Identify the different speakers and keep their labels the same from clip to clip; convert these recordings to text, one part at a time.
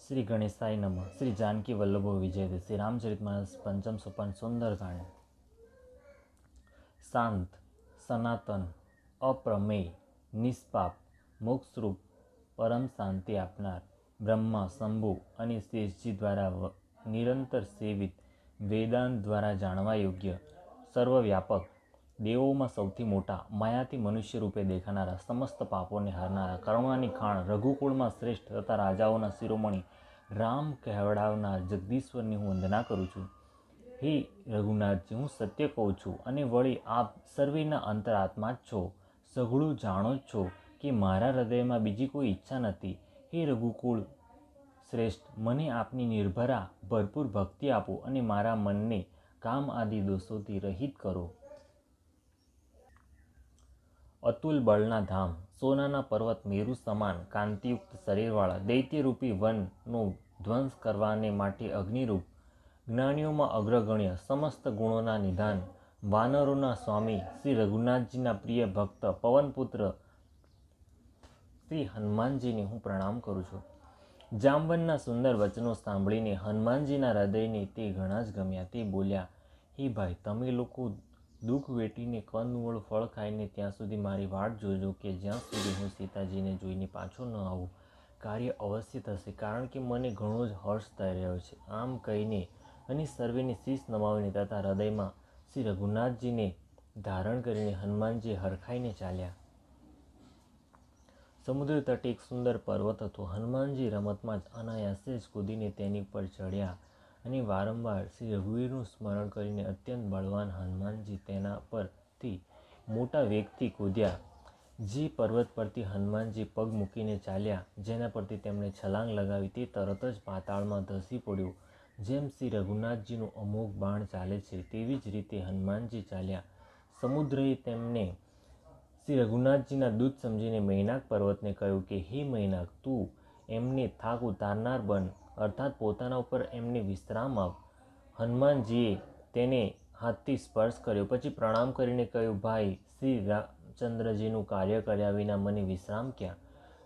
Speaker 1: श्री गणेशाय नमः। श्री जानकी वल्लभो विजयते। श्री रामचरितमानस पंचम सोपान सुंदरकांड। शांत, सनातन, अप्रमेय, निष्पाप, मोक्षरूप, परम शांति आपनार ब्रह्मा, शंभु અને શેષજી દ્વારા નિરંતર સેવિત, વેદાંત દ્વારા જાણવા યોગ્ય, સર્વવ્યાપક, દેવોમાં સૌથી મોટા, માયાથી મનુષ્ય રૂપે દેખાનારા, સમસ્ત પાપોને હારનારા, કરુણાની ખાણ, રઘુકુળમાં શ્રેષ્ઠ તથા રાજાઓના શિરોમણી રામ કહેવડાવનાર જગદીશ્વરની હું વંદના કરું છું. હે રઘુનાથજી, હું સત્ય કહું છું અને વળી આપ સર્વેના અંતરાત્મા જ છો. સઘળું જાણો જ છો કે મારા હૃદયમાં બીજી કોઈ ઈચ્છા નથી. હે રઘુકુળ શ્રેષ્ઠ, મને આપની નિર્ભરા ભરપૂર ભક્તિ આપો અને મારા મનને કામ આદિ દોષોથી રહિત કરો. અતુલ બળના ધામ, સોનાના પર્વત મેરુ સમાન કાંતિયુક્ત શરીરવાળા દૈત્યરૂપી વનનો ધ્વંસ કરવાને માટે અગ્નિરૂપ, જ્ઞાનીઓમાં અગ્રગણ્ય, સમસ્ત ગુણોના નિધાન, વાનરોના સ્વામી શ્રી રઘુનાથજીના પ્રિય ભક્ત પવનપુત્ર શ્રી હનુમાનજીને હું પ્રણામ કરું છું. જામવનના સુંદર વચનો સાંભળીને હનુમાનજીના હૃદયને તે ઘણા જ ગમ્યા. તે બોલ્યા, હે ભાઈ, તમે લોકો દુઃખ વેઠીને કંદમૂળ ફળ ખાઈને ત્યાં સુધી મારી વાટ જોજો કે જ્યાં સુધી હું સીતાજીને જોઈને પાછો ન આવું. કાર્ય અવશ્ય થશે, કારણ કે મને ઘણો જ હર્ષ થઈ રહ્યો છે. આમ કહીને અને સર્વેને શીશ નમાવીને તથા હૃદયમાં શ્રી રઘુનાથજીને ધારણ કરીને હનુમાનજી હરખાઈને ચાલ્યા. સમુદ્ર તટે એક સુંદર પર્વત હતો. હનુમાનજી રમતમાં જ અનાયાસે જ કૂદીને તેની પર ચડ્યા અને વારંવાર શ્રી રઘુવીરનું સ્મરણ કરીને અત્યંત બળવાન હનુમાનજી તેના પરથી મોટા વેગથી કૂદ્યા. જે પર્વત પરથી હનુમાનજી પગ મૂકીને ચાલ્યા, જેના પરથી તેમણે છલાંગ લગાવી, તે તરત જ પાતાળમાં ધસી પડ્યું. જેમ શ્રી રઘુનાથજીનું અમોઘ બાણ ચાલે છે, તેવી જ રીતે હનુમાનજી ચાલ્યા. સમુદ્રએ તેમને શ્રી રઘુનાથજીના દૂત સમજીને મૈનાક પર્વતને કહ્યું કે હે મૈનાક, તું એમને થાક ઉતારનાર બન, અર્થાત પોતાના ઉપર એમને વિશ્રામ આપ. હનુમાનજીએ તેને હાથથી સ્પર્શ કર્યો, પછી પ્રણામ કરીને કહ્યું, ભાઈ, શ્રી રામચંદ્રજીનું કાર્ય કર્યા વિના મને વિશ્રામ ક્યાં?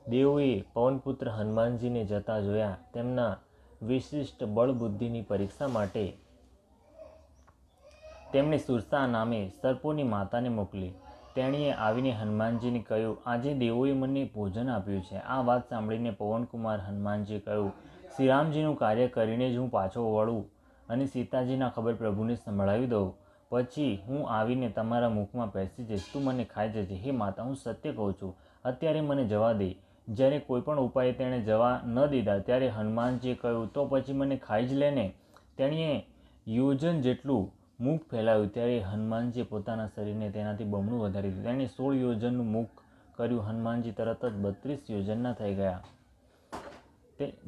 Speaker 1: દેવોએ પવનપુત્ર હનુમાનજીને જતા જોયા. તેમના વિશિષ્ટ બળ બુદ્ધિની પરીક્ષા માટે તેમણે સુરસા નામે સર્પોની માતાને મોકલી. તેણીએ આવીને હનુમાનજીને કહ્યું, આજે દેવોએ મને ભોજન આપ્યું છે. આ વાત સાંભળીને પવનકુમાર હનુમાનજીએ કહ્યું, શ્રીરામજીનું કાર્ય કરીને જ હું પાછો વળું અને સીતાજીના ખબર પ્રભુને સંભળાવી દઉં. પછી હું આવીને તમારા મુખમાં બેસી જઈશ. તું મને ખાઈ જજે. હે માતા, હું સત્ય કહું છું, અત્યારે મને જવા દે. જ્યારે કોઈ પણ ઉપાય તેણે જવા ન દીધા ત્યારે હનુમાનજીએ કહ્યું, તો પછી મને ખાઈ જ લે ને. તેણીએ યોજન જેટલું મુખ ફેલાવ્યું ત્યારે હનુમાનજીએ પોતાના શરીરને તેનાથી બમણું વધારી દીધું. તેણે 16 યોજનનું મુખ કર્યું. હનુમાનજી તરત જ 32 યોજનના થઈ ગયા.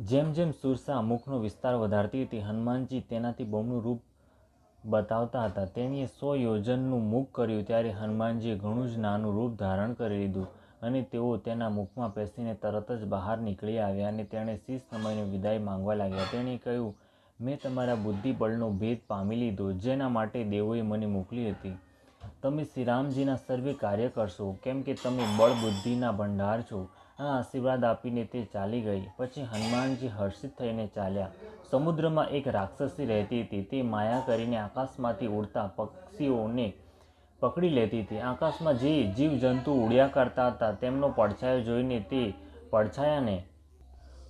Speaker 1: જેમ જેમ સુરસા મુખનો વિસ્તાર વધારતી હતી, હનુમાનજી તેનાથી બમણું રૂપ બતાવતા હતા. તેણીએ 100 યોજનનું મુખ કર્યું ત્યારે હનુમાનજીએ ઘણું જ નાનું રૂપ ધારણ કરી લીધું અને તેઓ તેના મુખમાં બેસીને તરત જ બહાર નીકળી આવ્યા અને તેણે શીશ નમાઈને વિદાય માંગવા લાગ્યા. તેણે કહ્યું, મેં તમારા બુદ્ધિબળનો ભેદ પામી લીધો, જેના માટે દેવોએ મને મોકલી હતી. તમે શ્રીરામજીના સર્વે કાર્ય કરશો, કેમ કે તમે બળ બુદ્ધિના ભંડાર છો. આ આશીર્વાદ આપીને તે ચાલી ગઈ. પછી હનુમાનજી હર્ષિત થઈને ચાલ્યા. સમુદ્રમાં એક રાક્ષસી રહેતી હતી. તે માયા કરીને આકાશમાંથી ઉડતા પક્ષીઓને પકડી લેતી હતી. આકાશમાં જે જીવજંતુ ઉડ્યા કરતા હતા, તેમનો પડછાયો જોઈને તે પડછાયાને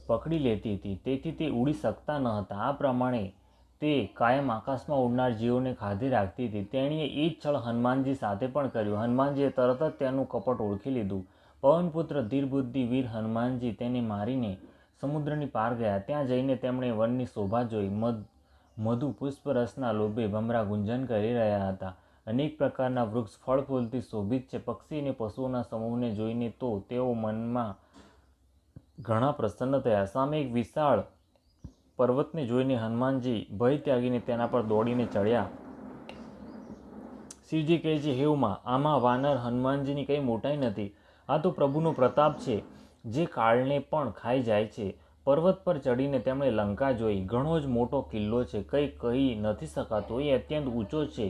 Speaker 1: પકડી લેતી હતી. તેથી તે ઉડી શકતા ન હતા. આ પ્રમાણે તે કાયમ આકાશમાં ઉડનાર જીવોને ખાધી રાખતી હતી. તેણીએ એ જ છળ હનુમાનજી સાથે પણ કર્યું. હનુમાનજીએ તરત જ તેનું કપટ ઓળખી લીધું. પવનપુત્ર ધીરબુદ્ધિ વીર હનુમાનજી તેને મારીને સમુદ્રની પાર ગયા. ત્યાં જઈને તેમણે વનની શોભા જોઈ. મધુ પુષ્પરસના લોભે ભમરા ગુંજન કરી રહ્યા હતા. અનેક પ્રકારના વૃક્ષ ફળ ફૂલથી શોભિત છે. પક્ષી અને પશુઓના સમૂહને જોઈને તો તેઓ મનમાં ઘણા પ્રસન્ન થયા. સામે એક વિશાળ પર્વતને જોઈને હનુમાનજી ભય ત્યાગીને તેના પર દોડીને ચડ્યા. શિવજી કહે છે, હે ઉમા, આમાં વાનર હનુમાનજીની કંઈ મોટાઈ નથી. આ તો પ્રભુનો પ્રતાપ છે, જે કાળને પણ ખાઈ જાય છે. પર્વત પર ચડીને તેમણે લંકા જોઈ. ઘણો જ મોટો કિલ્લો છે. કંઈ કહી નથી શકાતું. એ અત્યંત ઊંચો છે.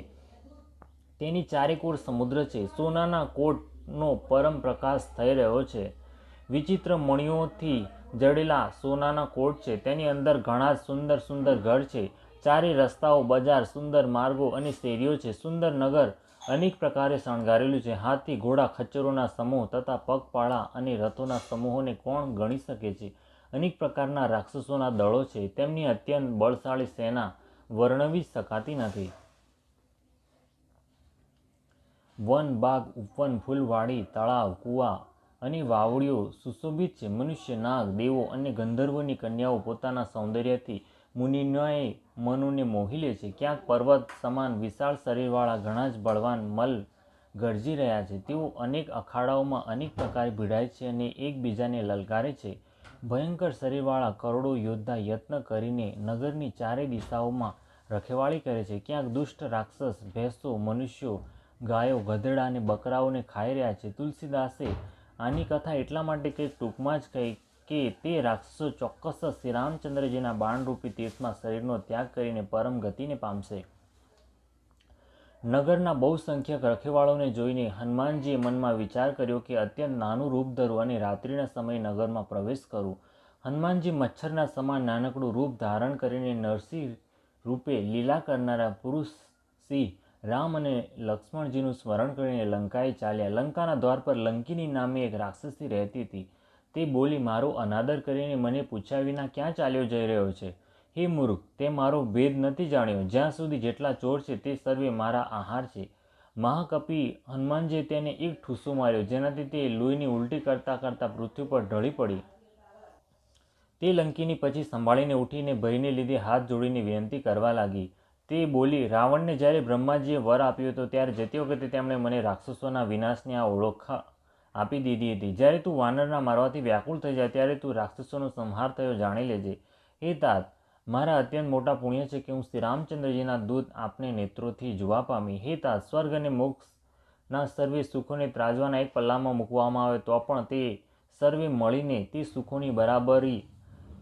Speaker 1: તેની ચારેકોર સમુદ્ર છે. સોનાના કોટનો પરમ પ્રકાશ થઈ રહ્યો છે. વિચિત્ર મણિઓથી જડેલા સોનાના કોટ છે. તેની અંદર ઘણા સુંદર સુંદર ઘર છે. ચારે રસ્તાઓ, બજાર, સુંદર માર્ગો અને શેરીઓ છે. સુંદર નગર અનેક પ્રકારે શણગારેલું છે. હાથી, ઘોડા, ખચ્ચરોના સમૂહ તથા પગપાળા અને રથોના સમૂહોને કોણ ગણી શકે છે? અનેક પ્રકારના રાક્ષસોના દળો છે. તેમની અત્યંત બળશાળી સેના વર્ણવી શકાતી નથી. વન, બાગ, ઉપવન, ફૂલવાડી, તળાવ, કૂવા અને વાવડીઓ સુશોભિત છે. મનુષ્ય, નાગ, દેવો અને ગંધર્વોની કન્યાઓ પોતાના સૌંદર્યથી મુનિઓએ મનોને મોહી લે છે. ક્યાંક પર્વત સમાન વિશાળ શરીરવાળા ઘણા જ બળવાન મલ્લ ગરજી રહ્યા છે. તેઓ અનેક અખાડાઓમાં અનેક પ્રકારે ભીડાય છે અને એકબીજાને લલકારે છે. ભયંકર શરીરવાળા કરોડો યોદ્ધા યત્ન કરીને નગરની ચારે દિશાઓમાં રખેવાળી કરે છે. ક્યાંક દુષ્ટ રાક્ષસ ભેંસો, મનુષ્યો, ગાયો, ગધેડા અને બકરાઓને ખાઈ રહ્યા છે. તુલસીદાસે આની કથા એટલા માટે કંઈક ટૂંકમાં જ કહી કે તે રાક્ષસો ચોક્કસ જ શ્રીરામચંદ્રજીના બાણરૂપી તીર્થમાં શરીરનો ત્યાગ કરીને પરમ ગતિને પામશે. નગરના બહુસંખ્યક રખેવાળોને જોઈને હનુમાનજીએ મનમાં વિચાર કર્યો કે અત્યંત નાનું રૂપ ધરું અને રાત્રિના સમયે નગરમાં પ્રવેશ કરું. હનુમાનજી મચ્છરના સમાન નાનકડું રૂપ ધારણ કરીને નરસિંહ રૂપે લીલા કરનારા પુરુષ સિંહ રામ અને લક્ષ્મણજીનું સ્મરણ કરીને લંકાએ ચાલ્યા. લંકાના દ્વાર પર લંકિની નામની એક રાક્ષસી રહેતી હતી. તે બોલી, મારો અનાદર કરીને મને પૂછ્યા વિના ક્યાં ચાલ્યો જઈ રહ્યો છે? હે મૂર્ખ, તે મારો ભેદ નથી જાણ્યો. જ્યાં સુધી જેટલા ચોર છે તે સર્વે મારા આહાર છે. મહાકપી હનુમાનજીએ તેને એક ઠૂસો માર્યો, જેનાથી તે લોહીની ઉલટી કરતાં કરતાં પૃથ્વી પર ઢળી પડી. તે લંકિની પછી સંભાળીને ઉઠીને ભયને લીધે હાથ જોડીને વિનંતી કરવા લાગી. તે બોલી, રાવણને જ્યારે બ્રહ્માજીએ વર આપ્યો હતો ત્યારે જતી વખતે તેમણે મને રાક્ષસોના વિનાશની આ ઓળખ આપી દીધી હતી. જ્યારે તું વાનરના મારવાથી વ્યાકુળ થઈ જાય ત્યારે તું રાક્ષસોનો સંહાર થયો જાણી લેજે. હે તાત, મારા અત્યંત મોટા પુણ્ય છે કે હું શ્રી રામચંદ્રજીના દૂત આપને નેત્રોથી જોવા પામી. હે તાત, સ્વર્ગ અને મોક્ષના સર્વે સુખોને ત્રાજવાના એક પલ્લામાં મૂકવામાં આવે તો પણ તે સર્વે મળીને તે સુખોની બરાબરી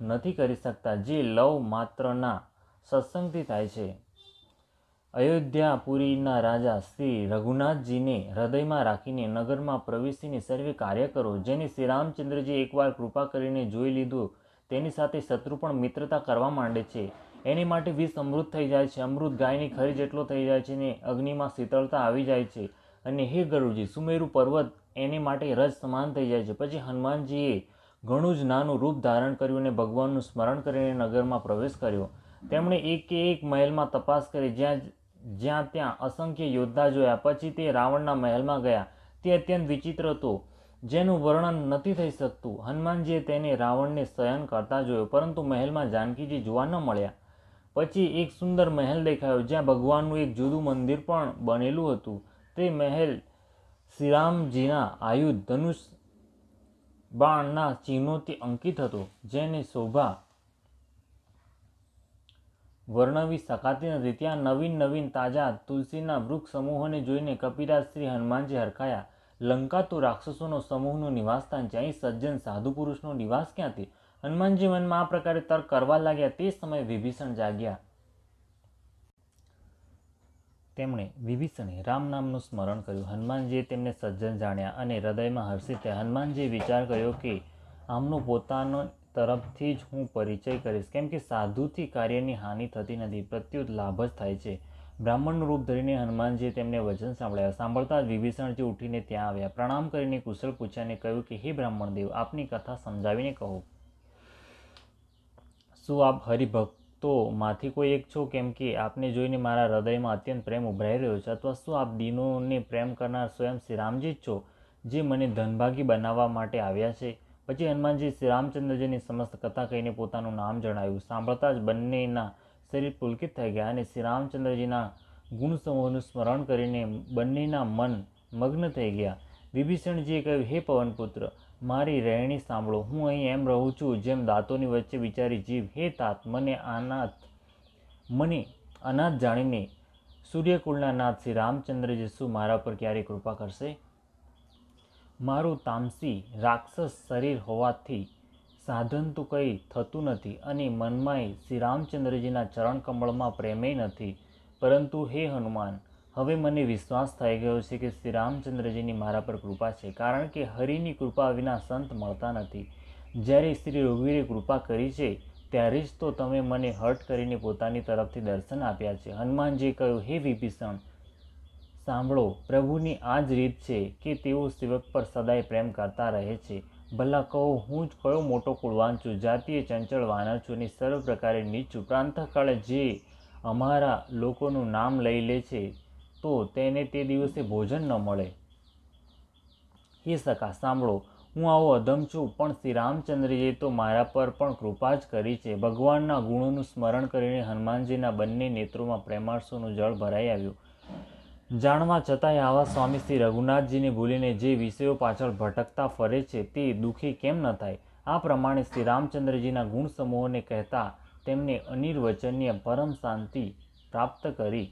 Speaker 1: નથી કરી શકતા જે લવ માત્રના સત્સંગથી થાય છે. અયોધ્યાપુરીના રાજા શ્રી રઘુનાથજીને હૃદયમાં રાખીને નગરમાં પ્રવેશીને સર્વે કાર્ય કરો. જેને શ્રી રામચંદ્રજી એકવાર કૃપા કરીને જોઈ લીધું તેની સાથે શત્રુ પણ મિત્રતા કરવા માંડે છે. એની માટે વિષ અમૃત થઈ જાય છે, અમૃત ગાયની ખરી જેટલો થઈ જાય છે ને અગ્નિમાં શીતળતા આવી જાય છે. અને હે ગરુડજી, સુમેરુ પર્વત એને માટે રજ સમાન થઈ જાય છે. પછી હનુમાનજીએ ઘણું જ નાનું રૂપ ધારણ કર્યું અને ભગવાનનું સ્મરણ કરીને નગરમાં પ્રવેશ કર્યો. તેમણે એક મહેલમાં તપાસ કરી, જ્યાં ત્યાં અસંખ્ય યોદ્ધા જોયા. પછી તે રાવણના મહેલમાં ગયા. તે અત્યંત વિચિત્ર હતો, જેનું વર્ણન નથી થઈ શકતું. હનુમાનજીએ તેને રાવણને શયન કરતા જોયો, પરંતુ મહેલમાં જાનકીજી જોવા ન મળ્યા. પછી એક સુંદર મહેલ દેખાયો, જ્યાં ભગવાનનું એક જુદું મંદિર પણ બનેલું હતું. તે મહેલ શ્રીરામજીના આયુધ, ધનુષ, બાણના ચિહ્નોથી અંકિત હતો, જેની શોભા વર્ણવી શકાતી નથી. ત્યાં નવીન તાજા તુલસીના વૃક્ષ સમૂહોને જોઈને કપિરાજ શ્રી હનુમાનજી હરખાયા. લંકા તો રાક્ષસોનો સમૂહનું નિવાસસ્થાન છે, અહીં સજ્જન સાધુ પુરુષનો નિવાસ ક્યાંથી? હનુમાનજી મનમાં આ પ્રકારે તર્ક કરવા લાગ્યા. તે સમયે વિભીષણ જાગ્યા. તેમણે વિભીષણે રામ નામનું સ્મરણ કર્યું. હનુમાનજીએ તેમને સજ્જન જાણ્યા અને હૃદયમાં હર્ષિત થયા. હનુમાનજીએ વિચાર કર્યો કે આમનો પોતાનો તરફથી જ હું પરિચય કરીશ, કેમ કે સાધુથી કાર્યની હાનિ થતી નથી, પ્રત્યુત લાભ જ થાય છે. બ્રાહ્મણનું રૂપ ધરીને હનુમાનજીએ તેમને વચન સાંભળ્યા. સાંભળતા જ વિભીષણજી ઉઠીને ત્યાં આવ્યા. પ્રણામ કરીને કુશળ પૂછ્યા અને કહ્યું કે હે બ્રાહ્મણદેવ, આપની કથા સમજાવીને કહો. શું આપ હરિભક્તોમાંથી કોઈ એક છો? કેમ કે આપને જોઈને મારા હૃદયમાં અત્યંત પ્રેમ ઉભરાઈ રહ્યો છે. અથવા શું આપ દીનોને પ્રેમ કરનાર સ્વયં શ્રી રામજી જ છો, જે મને ધનભાગી બનાવવા માટે આવ્યા છે? પછી હનુમાનજી શ્રી રામચંદ્રજીની સમસ્ત કથા કહીને પોતાનું નામ જણાવ્યું. સાંભળતા જ બંનેના શરીર પુલકિત થઈ ગયા અને શ્રી રામચંદ્રજીના ગુણસમૂહનું સ્મરણ કરીને બંનેના મન મગ્ન થઈ ગયા. વિભીષણજીએ કહ્યું, હે પવનપુત્ર, મારી રહેણી સાંભળો. હું અહીં એમ રહું છું જેમ દાંતોની વચ્ચે વિચારી જીવ. હે તાત, મને અનાથ જાણીને સૂર્યકુળના નાથ શ્રી રામચંદ્રજી શું મારા પર ક્યારેય કૃપા કરશે? મારું તામસી રાક્ષસ શરીર હોવાથી સાધન તો કંઈ થતું નથી અને મનમાંય શ્રી રામચંદ્રજીના ચરણકમળમાં પ્રેમેય નથી. પરંતુ હે હનુમાન, હવે મને વિશ્વાસ થઈ ગયો છે કે શ્રી રામચંદ્રજીની મારા પર કૃપા છે, કારણ કે હરિની કૃપા વિના સંત મળતા નથી. જ્યારે શ્રી રઘુવીરે કૃપા કરી છે ત્યારે જ તો તમે મને હઠ કરીને પોતાની તરફથી દર્શન આપ્યા છે. હનુમાનજીએ કહ્યું, હે વિભીષણ, સાંભળો, પ્રભુની આ જ રીત છે કે તેઓ સેવક પર સદાય પ્રેમ કરતા રહે છે. ભલા કહો, હું જ કયો મોટો કુળવાન છું, જાતીય ચંચળ વાનર છું અને સર્વ પ્રકારે નીચ છું. પ્રાંતઃકાળે જે અમારા લોકોનું નામ લઈ લે છે તો તેને તે દિવસે ભોજન ન મળે. હે સખા, સાંભળો, હું આવો અધમ છું, પણ શ્રી રામચંદ્રજીએ તો મારા પર પણ કૃપા જ કરી છે. ભગવાનના ગુણોનું સ્મરણ કરીને હનુમાનજીના બંને નેત્રોમાં પ્રેમાશ્રુનું જળ ભરાઈ આવ્યું. જાણવા છતાંય આવા સ્વામી શ્રી રઘુનાથજીને ભૂલીને જે વિષયો પાછળ ભટકતા ફરે છે તે દુઃખી કેમ ન થાય? આ પ્રમાણે શ્રી રામચંદ્રજીના ગુણ સમૂહોને કહેતા તેમને અનિર્વચનીય પરમ શાંતિ પ્રાપ્ત કરી.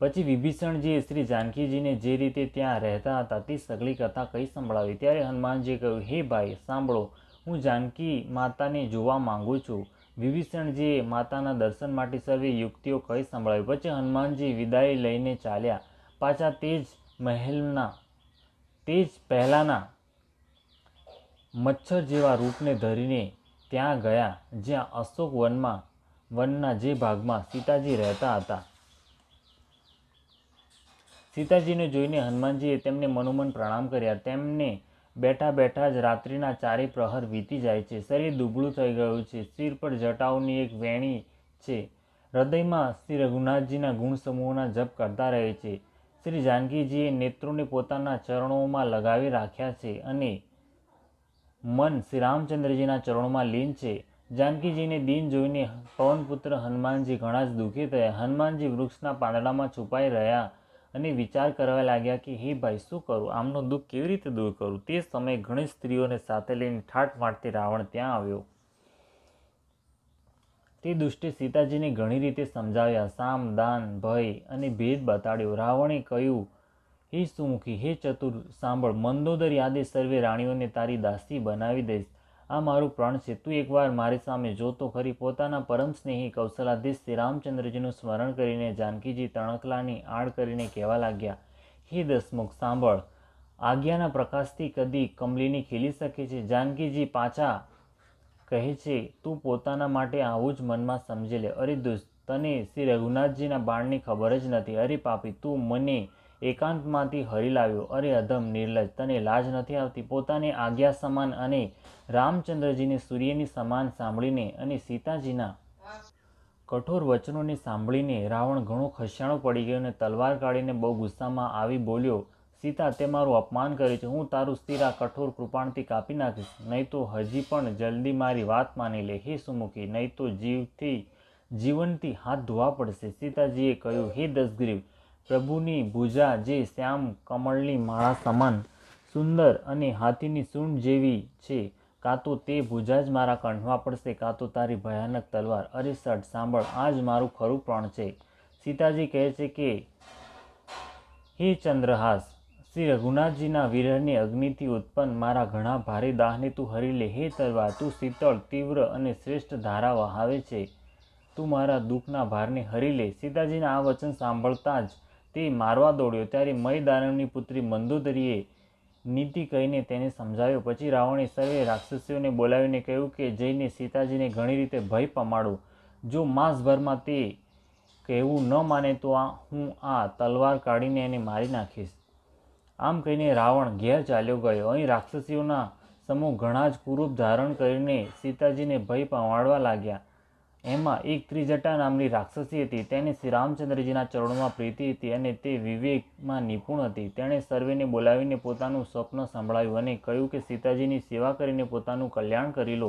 Speaker 1: પછી વિભીષણજીએ શ્રી જાનકીજીને જે રીતે ત્યાં રહેતા હતા તે સઘળી કથા કહી સંભળાવી. ત્યારે હનુમાનજીએ કહ્યું, હે ભાઈ, સાંભળો, હું જાનકી માતાને જોવા માંગુ છું. વિભીષણજીએ માતાના દર્શન માટે સર્વે યુક્તિઓ કહી સંભળાવી. પછી હનુમાનજી વિદાય લઈને ચાલ્યા પાછા તે જ પહેલાના મચ્છર જેવા રૂપને ધરીને ત્યાં ગયા જ્યાં અશોક વનના જે ભાગમાં સીતાજી રહેતા હતા. સીતાજીને જોઈને હનુમાનજીએ તેમને મનોમન પ્રણામ કર્યા. તેમને બેઠા બેઠા જ રાત્રિના 4 પ્રહર વીતી જાય છે. શરીર દુબળું થઈ ગયું છે. શિર પર જટાઓની એક વેણી છે. હૃદયમાં શ્રી રઘુનાથજીના ગુણ સમૂહોના જપ કરતા રહે છે. શ્રી જાનકીજીએ નેત્રોને પોતાના ચરણોમાં લગાવી રાખ્યા છે અને મન શ્રી રામચંદ્રજીના ચરણોમાં લીન છે. જાનકીજીને દીન જોઈને પવનપુત્ર હનુમાનજી ઘણા જ દુઃખી થયા. હનુમાનજી વૃક્ષના પાંદડામાં છુપાઈ રહ્યા અને વિચાર કરવા લાગ્યા કે હે ભાઈ, શું કરું? આમનું દુઃખ કેવી રીતે દૂર કરું? તે સમયે ઘણી સ્ત્રીઓને સાથે લઈને ઠાઠ મારતી રાવણ ત્યાં આવ્યો. તે દુષ્ટે સીતાજીને ઘણી રીતે સમજાવ્યા, સામ, દાન, ભય અને ભેદ બતાડ્યો. રાવણે કહ્યું, હે સુમુખી, હે ચતુર, સાંભળ, મંદોદર યાદે સર્વે રાણીઓને તારી દાસી બનાવી દઈશ. આ મારું પ્રણ છે. તું એકવાર મારી સામે જો તો ખરી. પોતાના પરમ સ્નેહી કૌશલાધીશ શ્રી રામચંદ્રજીનું સ્મરણ કરીને જાનકીજી તણખલાની આડ કરીને કહેવા લાગ્યા, હે દસમુખ, સાંભળ, આજ્ઞાના પ્રકાશથી કદી કમલિની ખીલી શકે છે? જાનકીજી પાછા કહે છે, તું પોતાના માટે આવું જ મનમાં સમજી લે. અરે દુષ્ટ, તને શ્રી રઘુનાથજીના બાણની ખબર જ નથી. અરે પાપી, તું મને એકાંતમાંથી હરી લાવ્યો. અરે અધમ, નિર્લજ, તને લાજ નથી આવતી? પોતાની આજ્ઞા સમાન અને રામચંદ્રજીને સૂર્યની સમાન સાંભળીને અને સીતાજીના કઠોર વચનોને સાંભળીને રાવણ ઘણો ખસ્યાણો પડી ગયો અને તલવાર કાઢીને બહુ ગુસ્સામાં આવી બોલ્યો, સીતા, તે મારું અપમાન કર્યું છે. હું તારું શિર આ કઠોર કૃપાણથી કાપી નાખીશ. નહીં તો હજી પણ જલ્દી મારી વાત માની લે. હે સુમુખી, નહીં તો જીવનથી હાથ ધોવા પડશે. સીતાજીએ કહ્યું, હે દશગ્રીવ, પ્રભુની ભુજા જે શ્યામ કમળની માળા સમાન સુંદર અને હાથીની સૂંઢ જેવી છે, કાં તો તે ભુજા જ મારા કંઠમાં પડશે, કાં તો તારી ભયાનક તલવાર. અરે સટ, સાંભળ, આ જ મારું ખરું પ્રણ છે. સીતાજી કહે છે કે હે ચંદ્રહાસ, શ્રી રઘુનાથજીના વિરહની અગ્નિથી ઉત્પન્ન મારા ઘણા ભારે દાહને તું હરી લે. હે તલવાર, તું શીતળ, તીવ્ર અને શ્રેષ્ઠ ધારા વહાવે છે. તું મારા દુઃખના ભારને હરી લે. સીતાજીના આ વચન સાંભળતા જ તે મારવા દોડ્યો. ત્યારે મય દાનવની પુત્રી મંદોદરીએ નીતિ કહીને તેને સમજાવ્યો. પછી રાવણે સર્વે રાક્ષસીઓને બોલાવીને કહ્યું કે જઈને સીતાજીને ઘણી રીતે ભય પમાડો. જો માસભરમાં તે કહેવું ન માને તો હું આ તલવાર કાઢીને એને મારી નાખીશ. આમ કહીને રાવણ ઘેર ચાલ્યો ગયો. અહીં રાક્ષસીઓના સમૂહ ઘણા જ કુરૂપ ધારણ કરીને સીતાજીને ભય પમાડવા લાગ્યા. એમાં એક ત્રિજટા નામની રાક્ષસી હતી. તેને શ્રી રામચંદ્રજીના ચરણોમાં પ્રીતિ હતી અને તે વિવેકમાં નિપુણ હતી. તેણે સર્વેને બોલાવીને પોતાનું સ્વપ્ન સંભળાવ્યું અને કહ્યું કે સીતાજીની સેવા કરીને પોતાનું કલ્યાણ કરી લો.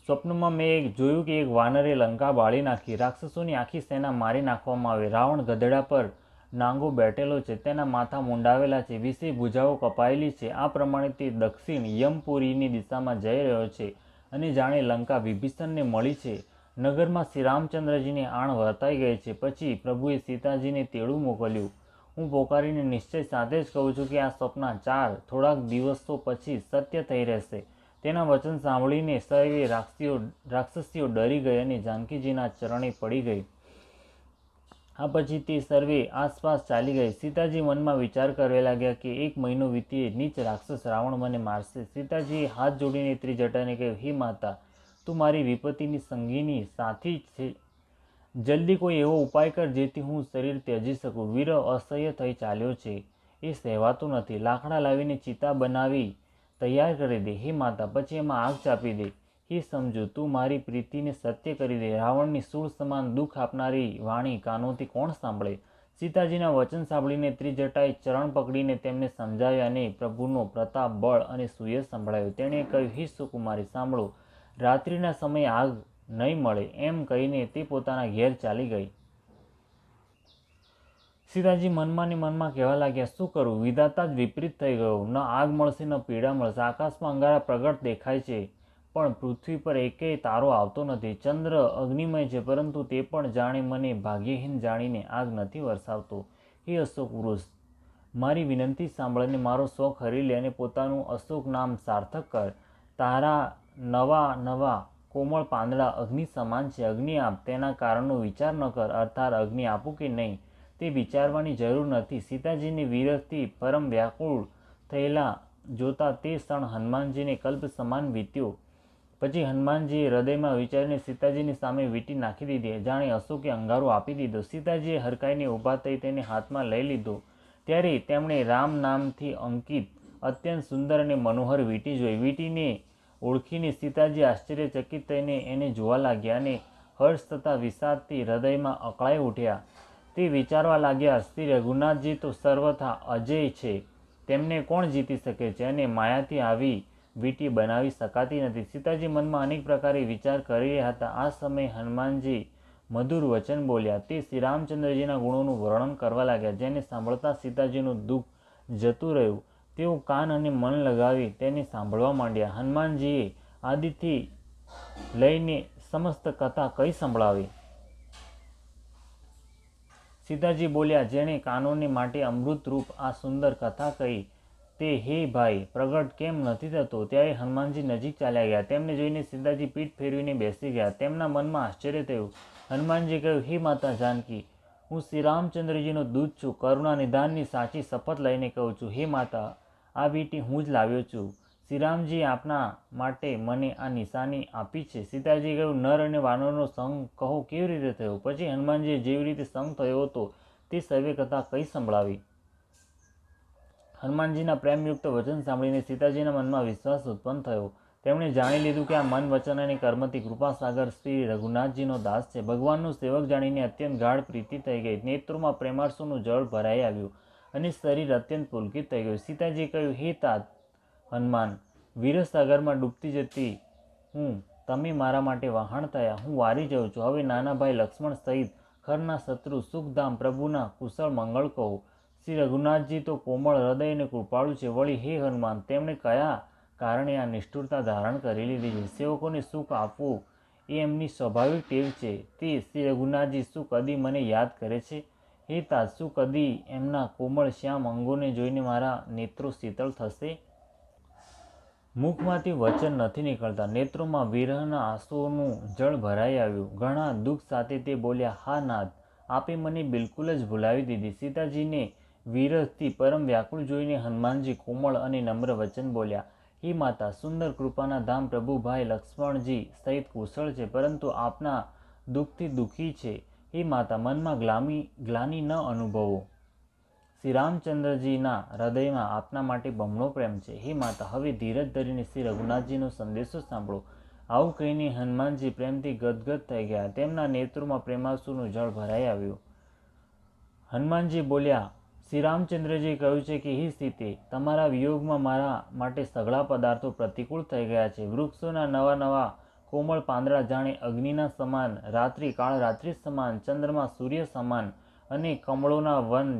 Speaker 1: સ્વપ્નમાં મેં જોયું કે એક વાનરે લંકા બાળી નાખી. રાક્ષસોની આખી સેના મારી નાખવામાં આવી. રાવણ ગધેડા પર નાંગો બેઠેલો છે. તેના માથા મુંડાવેલા છે. 20 ભુજાઓ કપાયેલી છે. આ પ્રમાણે તે દક્ષિણ યમપુરીની દિશામાં જઈ રહ્યો છે અને જાણે લંકા વિભીષણને મળી છે. નગરમાં શ્રી રામચંદ્રજીની આણ વર્તાઈ ગઈ છે. પછી પ્રભુએ સીતાજીને તેડું મોકલ્યું. હું પોકારીને નિશ્ચય સાથે જ કહું છું કે આ સ્વપ્ન થોડાક દિવસો પછી સત્ય થઈ રહેશે. તેના વચન સાંભળીને સર્વે રાક્ષસીઓ ડરી ગઈ અને જાનકીજીના ચરણે પડી ગઈ. આ પછી તે સર્વે આસપાસ ચાલી ગઈ. સીતાજી મનમાં વિચાર કરવા લાગ્યા કે 1 મહિનો વીતીએ નીચ રાક્ષસ રાવણ મને મારશે. સીતાજીએ હાથ જોડીને ત્રિજટાને કહ્યું, હે માતા, તું મારી વિપત્તિની સંગીની સાથી છે. જલ્દી કોઈ એવો ઉપાય કર જેથી હું શરીર ત્યજી શકું. વીર અસહ્ય થઈ ચાલ્યો છે, એ સહેવાતું નથી. લાકડા લાવીને ચિતા બનાવી તૈયાર કરી દે. હે માતા, પછી એમાં આગ ચાપી દે. હે સમજુ, તું મારી પ્રીતિને સત્ય કરી દે. રાવણની શૂળ સમાન દુઃખ આપનારી વાણી કાનોથી કોણ સાંભળે? સીતાજીના વચન સાંભળીને ત્રિજટાએ ચરણ પકડીને તેમને સમજાવ્યા અને પ્રભુનો પ્રતાપ, બળ અને સુયશ સંભળાવ્યો. તેણે કહ્યું, હે સુકુમારી, સાંભળો, રાત્રિના સમયે આગ નહીં મળે. એમ કહીને તે પોતાના ઘેર ચાલી ગઈ. સીતાજી મનમાં ને મનમાં કહેવા લાગ્યા, શું કરું? વિધાતા જ વિપરીત થઈ ગયો. ન આગ મળશે ન પીડા મળશે. આકાશમાં અંગારા પ્રગટ દેખાય છે, પણ પૃથ્વી પર એકેય તારો આવતો નથી. ચંદ્ર અગ્નિમય છે, પરંતુ તે પણ જાણે મને ભાગ્યહીન જાણીને આગ નથી વરસાવતો. હે અશોક વૃક્ષ, મારી વિનંતી સાંભળીને મારો શોખ હરી લે અને પોતાનું અશોક નામ સાર્થક કર. તારા નવા નવા કોમળ પાંદડા અગ્નિ સમાન છે. અગ્નિ આપ, તેના કારણનો વિચાર ન કર. અર્થાત અગ્નિ આપું કે નહીં તે વિચારવાની જરૂર નથી. સીતાજીને વીરથી પરમ વ્યાકુળ થયેલા જોતા તે ક્ષણ હનુમાનજીને કલ્પ સમાન વીત્યો. પછી હનુમાનજીએ હૃદયમાં વિચારીને સીતાજીની સામે વીંટી નાખી દીધી, જાણે અશોકે અંગારો આપી દીધો. સીતાજીએ હરખાઈને ઊભા થઈ તેને હાથમાં લઈ લીધો. ત્યારે તેમણે રામ નામથી અંકિત અત્યંત સુંદર અને મનોહર વીંટી જોઈ. વીંટીને ઓળખીને સીતાજી આશ્ચર્યચકિત થઈને એને જોવા લાગ્યા અને હર્ષ તથા વિષાદથી હૃદયમાં અકળાઈ ઉઠ્યા. તે વિચારવા લાગ્યા, શ્રી રઘુનાથજી તો સર્વથા અજેય છે, તેમને કોણ જીતી શકે છે અને માયાથી આવી વીંટી બનાવી શકાતી નથી. સીતાજી મનમાં અનેક પ્રકારે વિચાર કરી રહ્યા હતા. આ સમયે હનુમાનજી મધુર વચન બોલ્યા. તે શ્રીરામચંદ્રજીના ગુણોનું વર્ણન કરવા લાગ્યા, જેને સાંભળતા સીતાજીનું દુઃખ જતું રહ્યું. તેઓ કાન અને મન લગાવી તેને સાંભળવા માંડ્યા. હનુમાનજીએ આદિથી લઈને સમસ્ત કથા કઈ સંભળાવી. સીતાજી બોલ્યા, જેણે કાનોને માટે અમૃતરૂપ આ સુંદર કથા કહી તે હે ભાઈ પ્રગટ કેમ નથી થતો? ત્યારે હનુમાનજી નજીક ચાલ્યા ગયા. તેમને જોઈને સીતાજી પીઠ ફેરવીને બેસી ગયા. તેમના મનમાં આશ્ચર્ય થયું. હનુમાનજી કહ્યું, હે માતા જાનકી, હું શ્રીરામચંદ્રજીનો દૂત છું. કરુણા નિધાનની સાચી શપથ લઈને કહું છું, હે માતા, આ વીંટી હું જ લાવ્યો છું. શ્રીરામજીએ આપના માટે મને આ નિશાની આપી છે. સીતાજીએ કહ્યું, નર અને વાનરનો સંગ કહો કેવી રીતે થયો? પછી હનુમાનજીએ જેવી રીતે સંગ થયો હતો તે સર્વે કથા કઈ સંભળાવી. હનુમાનજીના પ્રેમયુક્ત વચન સાંભળીને સીતાજીના મનમાં વિશ્વાસ ઉત્પન્ન થયો. તેમણે જાણી લીધું કે આ મન, વચન અને કર્મથી કૃપાસાગર શ્રી રઘુનાથજીનો દાસ છે. ભગવાનનું સેવક જાણીને અત્યંત ગાઢ પ્રીતિ થઈ ગઈ. નેત્રોમાં પ્રેમાર્સુનું જળ ભરાઈ આવ્યું અને શરીર અત્યંત પુલકિત થઈ ગયું. સીતાજીએ કહ્યું, હે તાત હનુમાન, વીરસાગરમાં ડૂબતી જતી હું તમે મારા માટે વહાણ થયા. હું વારી જાઉં છું. હવે નાના ભાઈ લક્ષ્મણ સહિત ખરના શત્રુ સુખધામ પ્રભુના કુશળ મંગળ કહો. શ્રી રઘુનાથજી તો કોમળ હૃદય અને કૃપાળુ છે. વળી હે હનુમાન, તેમણે કયા કારણે આ નિષ્ઠુરતા ધારણ કરી લીધી છે? સેવકોને સુખ આપવું એ એમની સ્વાભાવિક ટેવ છે. તે શ્રી રઘુનાથજી શું કદી મને યાદ કરે છે? હે તાત, શું કદી એમના કોમળ શ્યામ અંગોને જોઈને મારા નેત્રો શીતળ થશે? મુખમાંથી વચન નથી નીકળતા. નેત્રોમાં વિરહના આંસુઓનું જળ ભરાઈ આવ્યું. ઘણા દુઃખ સાથે તે બોલ્યા, હા નાથ, આપે મને બિલકુલ જ ભૂલાવી દીધી. સીતાજીને વિરહથી પરમ વ્યાકુળ જોઈને હનુમાનજી કોમળ અને નમ્ર વચન બોલ્યા, હે માતા, સુંદર કૃપાના ધામ પ્રભુભાઈ લક્ષ્મણજી સહિત કુશળ છે, પરંતુ આપના દુઃખથી દુઃખી છે. હે માતા, મનમાં ગ્લાનિ ન અનુભવો. શ્રી રામચંદ્રજીના હૃદયમાં આપના માટે બમણો પ્રેમ છે. હે માતા, હવે ધીરજ ધરીને શ્રી રઘુનાથજીનો સંદેશો સાંભળો. આવું કહીને હનુમાનજી પ્રેમથી ગદગદ થઈ ગયા. તેમના નેત્રોમાં પ્રેમાસુનું જળ ભરાઈ આવ્યું. હનુમાનજી બોલ્યા, શ્રી રામચંદ્રજીએ કહ્યું છે કે હે સીતે, તમારા વિયોગમાં મારા માટે સઘળા પદાર્થો પ્રતિકૂળ થઈ ગયા છે. વૃક્ષોના નવા નવા કોમળ પાંદડા જાણે અગ્નિના સમાન, રાત્રિ કાળ રાત્રિ સમાન, ચંદ્રમા સૂર્ય સમાન અને કમળોના વન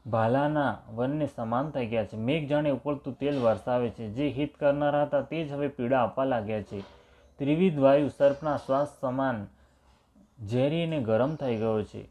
Speaker 1: ભાલાના વનને સમાન થઈ ગયા છે. મેઘ જાણે ઉકળતું તેલ વરસાવે છે. જે હિત કરનારા હતા તે જ હવે પીડા આપવા લાગ્યા છે. ત્રિવિધ વાયુ સર્પના શ્વાસ સમાન ઝેરી અને ગરમ થઈ ગયો છે.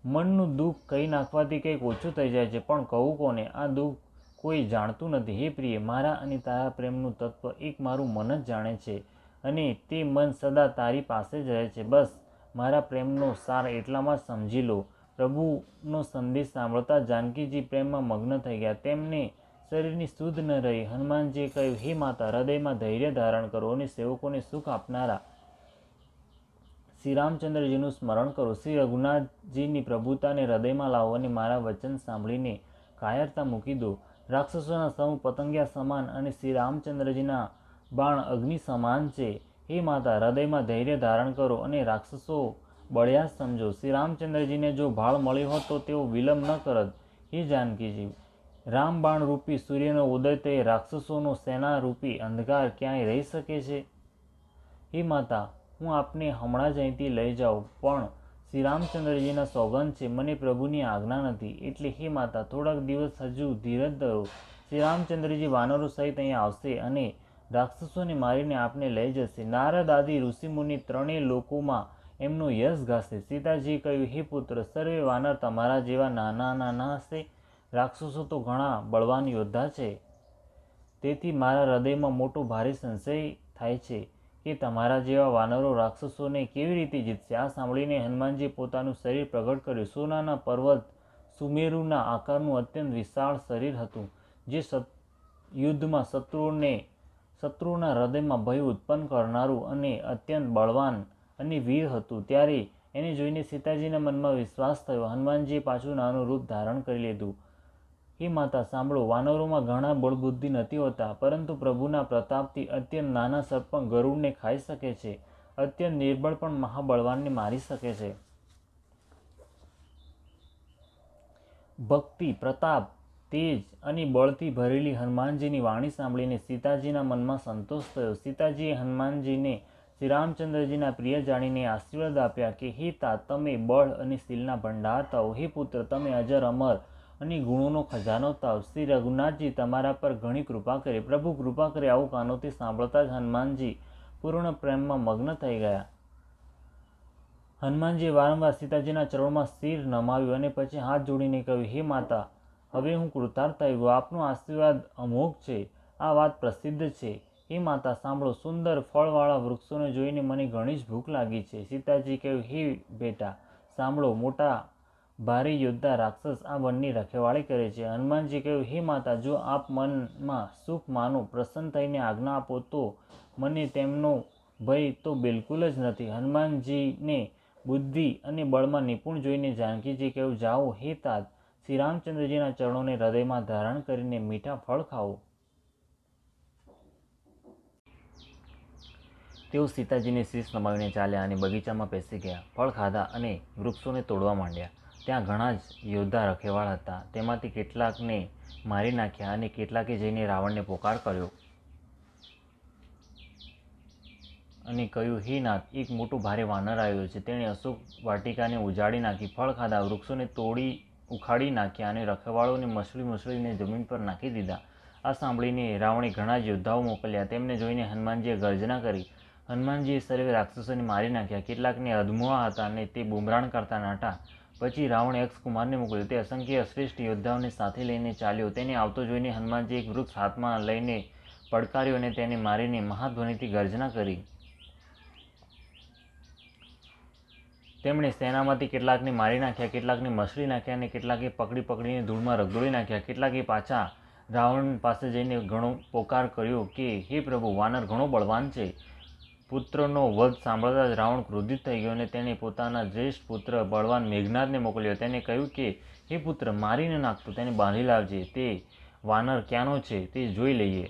Speaker 1: મનનું દુઃખ કહી નાખવાથી કંઈક ઓછું થઈ જાય છે, પણ કહું કોને? આ દુઃખ કોઈ જાણતું નથી. હે પ્રિય, મારા અને તારા પ્રેમનું તત્વ એક મારું મન જ જાણે છે અને તે મન સદા તારી પાસે જ રહે છે. બસ મારા પ્રેમનો સાર એટલામાં જ સમજી લો. પ્રભુનો સંદેશ સાંભળતા જાનકીજી પ્રેમમાં મગ્ન થઈ ગયા. તેમને શરીરની સુધ ન રહી. હનુમાનજીએ કહ્યું, હે માતા, હૃદયમાં ધૈર્ય ધારણ કરો અને સેવકોને સુખ આપનારા શ્રી રામચંદ્રજીનું સ્મરણ કરો. શ્રી રઘુનાથજીની પ્રભુતાને હૃદયમાં લાવો અને મારા વચન સાંભળીને કાયરતા મૂકી દો. રાક્ષસોના સમૂહ પતંગિયા સમાન અને શ્રી રામચંદ્રજીના બાણ અગ્નિ સમાન છે. હે માતા, હૃદયમાં ધૈર્ય ધારણ કરો અને રાક્ષસો બળ્યા સમજો. શ્રી રામચંદ્રજીને જો ભાળ મળ્યો હોત તો તેઓ વિલંબ ન કરત. હે જાનકીજી, રામબાણ રૂપી સૂર્યનો ઉદય થઈ રાક્ષસોનો સેના રૂપી અંધકાર ક્યાંય રહી શકે છે? હે માતા, હું આપને હમણાં જ અહીંથી લઈ જાઉં, પણ શ્રી રામચંદ્રજીના સોગંદ છે, મને પ્રભુની આજ્ઞા નથી. એટલે હે માતા, થોડાક દિવસ હજુ ધીરજ ધરો. શ્રી રામચંદ્રજી વાનરો સહિત અહીંયા આવશે અને રાક્ષસોને મારીને આપને લઈ જશે. નારદ આદિ ઋષિમુનિ ત્રણેય લોકોમાં એમનો યશ ગાશે. સીતાજીએ કહ્યું, હે પુત્ર, સર્વે વાનર તમારા જેવા નાના નાના હશે. રાક્ષસો તો ઘણા બળવાન યોદ્ધા છે. તેથી મારા હૃદયમાં મોટો ભારે સંશય થાય છે કે તમારા જેવા વાનરો રાક્ષસોને કેવી રીતે જીતશે. આ સાંભળીને હનુમાનજી પોતાનું શરીર પ્રગટ કર્યું. સોનાના પર્વત સુમેરુના આકારનું અત્યંત વિશાળ શરીર હતું, જે યુદ્ધમાં શત્રુઓના હૃદયમાં ભય ઉત્પન્ન કરનારું અને અત્યંત બળવાન અને વીર હતું. ત્યારે એને જોઈને સીતાજીના મનમાં વિશ્વાસ થયો. હનુમાનજીએ પાછું નાનું રૂપ ધારણ કરી લીધું. હે માતા, સાંભળો, વાનરોમાં ઘણા બળબુદ્ધિ નથી હોતા, પરંતુ પ્રભુના પ્રતાપથી અત્યંત નાના સર્પ પણ ગરુડને ખાઈ શકે છે. અત્યંત નિર્બળ પણ મહાબળવાનને મારી શકે છે. ભક્તિ, પ્રતાપ, તેજ અને બળથી ભરેલી હનુમાનજીની વાણી સાંભળીને સીતાજીના મનમાં સંતોષ થયો. સીતાજીએ હનુમાનજીને શ્રી રામચંદ્રજીના પ્રિય જાણીને આશીર્વાદ આપ્યા કે હે तात, તમે બળ અને શીલના ભંડાર થાઓ. હે પુત્ર, તમે અજર અમર અને ગુણોનો ખજાનો થાવ. શ્રી રઘુનાથજી તમારા પર ઘણી કૃપા કરે. પ્રભુ કૃપા કરે. આવું કાનોથી સાંભળતા જ હનુમાનજી પૂર્ણ પ્રેમમાં મગ્ન થઈ ગયા. હનુમાનજીએ વારંવાર સીતાજીના ચરણોમાં શિર નમાવ્યું અને પછી હાથ જોડીને કહ્યું, હે માતા, હવે હું કૃતાર્થ થઈ ગયો. આપનો આશીર્વાદ અમોઘ છે. આ વાત પ્રસિદ્ધ છે. હે માતા, સાંભળો, સુંદર ફળવાળા વૃક્ષોને જોઈને મને ઘણી જ ભૂખ લાગી છે. સીતાજી કહ્યું, હે બેટા, સાંભળો, મોટા ભારે યોદ્ધા રાક્ષસ આ વનની રખેવાળી કરે છે. હનુમાનજી કહ્યું, હે માતા, જો આપ મનમાં સુખ માનો, પ્રસન્ન થઈને આજ્ઞા આપો તો મને તેમનો ભય તો બિલકુલ જ નથી. હનુમાનજીને બુદ્ધિ અને બળમાં નિપુણ જોઈને જાનકીજી કહ્યું, જાઓ હે तात, શ્રી રામચંદ્રજીના ચરણોને હૃદયમાં ધારણ કરીને મીઠા ફળ ખાઓ. તેઓ સીતાજીને શીશ નમાવીને ચાલ્યા અને બગીચામાં બેસી ગયા. ફળ ખાધા અને વૃક્ષોને તોડવા માંડ્યા. ત્યાં ઘણા જ યોદ્ધા રખેવાળ હતા. તેમાંથી કેટલાકને મારી નાખ્યા અને કેટલાકે જઈને રાવણને પોકાર કર્યો અને કહ્યું, હે નાથ, એક મોટો ભારે વાનર આવ્યો છે. તેણે અશોક વાટિકાને ઉજાડી નાખી, ફળ ખાધા, વૃક્ષોને ઉખાડી નાખ્યા અને રખેવાળોને મસળીને જમીન પર નાખી દીધા. આ સાંભળીને રાવણે ઘણા જ યોદ્ધાઓ મોકલ્યા. તેમને જોઈને હનુમાનજીએ ગર્જના કરી. હનુમાનજીએ સર્વે રાક્ષસોને મારી નાખ્યા. કેટલાકને અધમુઆ હતા અને તે બુમરાણ કરતા નાટા. પછી રાવણે અક્ષકુમારને મોકલ્યો. તે અસંખ્ય શ્રેષ્ઠ યોદ્ધાઓને સાથે લઈને ચાલ્યો. તેને આવતો જોઈને હનુમાનજીએ એક વૃક્ષ હાથમાં લઈને પડકાર્યો અને તેને મારીને મહાધ્વનિથી ગર્જના કરી. તેમણે સેનામાંથી કેટલાકને મારી નાખ્યા, કેટલાકને મસળી નાખ્યા અને કેટલાકે પકડીને ધૂળમાં રગદોળી નાખ્યા. કેટલાકે પાછા રાવણ પાસે જઈને ઘણો પોકાર કર્યો કે હે પ્રભુ, વાનર ઘણો બળવાન છે. પુત્રનો વધ સાંભળતા જ રાવણ ક્રોધિત થઈ ગયો અને તેણે પોતાના જ્યેષ્ઠ પુત્ર બળવાન મેઘનાદને મોકલ્યો. તેને કહ્યું કે હે પુત્ર, મારીને નાખતો તેને બાંધી લાવજે. તે વાનર ક્યાંનો છે તે જોઈ લઈએ.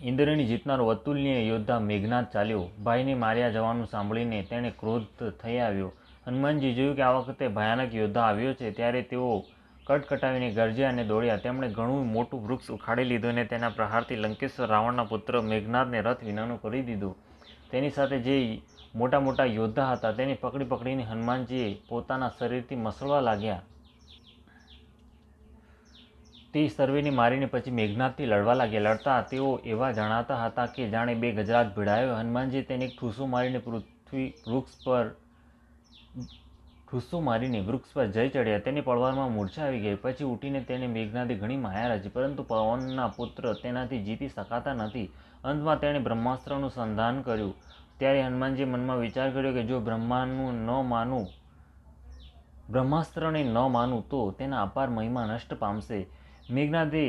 Speaker 1: ઇન્દ્રની જીતનારો અતુલ્ય યોદ્ધા મેઘનાદ ચાલ્યો. ભાઈને માર્યા જવાનું સાંભળીને તેણે ક્રોધ થઈ આવ્યો. હનુમાનજી જોયું કે આ વખતે ભયાનક યોદ્ધા આવ્યો છે, ત્યારે તેઓ કટકટાવીને ગરજ્યા અને દોડ્યા. તેમણે ઘણું મોટું વૃક્ષ ઉખાડી લીધું અને તેના પ્રહારથી લંકેશ્વર રાવણના પુત્ર મેઘનાદને રથ વિનાનો કરી દીધો. તેની સાથે જે મોટા મોટા યોદ્ધા હતા તેને પકડીને હનુમાનજીએ પોતાના શરીરથી મસળવા લાગ્યા. તે સર્વેને મારીને પછી મેઘનાદથી લડવા લાગ્યા. લડતા તેઓ એવા જણાતા હતા કે જાણે બે ગજરાજ ભીડાયો. હનુમાનજી તેને એક ઠૂસો મારીને વૃક્ષ પર જઈ ચડ્યા. તેની પળવારમાં મૂર્છા આવી ગઈ. પછી ઉઠીને તેને મેઘનાદે ઘણી માયા રચી, પરંતુ પવનના પુત્ર તેનાથી જીતી શકાતા નથી. અંતમાં તેણે બ્રહ્માસ્ત્રનું સંધાન કર્યું. ત્યારે હનુમાનજીએ મનમાં વિચાર કર્યો કે જો બ્રહ્માનું ન માનું બ્રહ્માસ્ત્રને ન માનું તો તેના અપાર મહિમા નષ્ટ પામશે. મેઘનાદે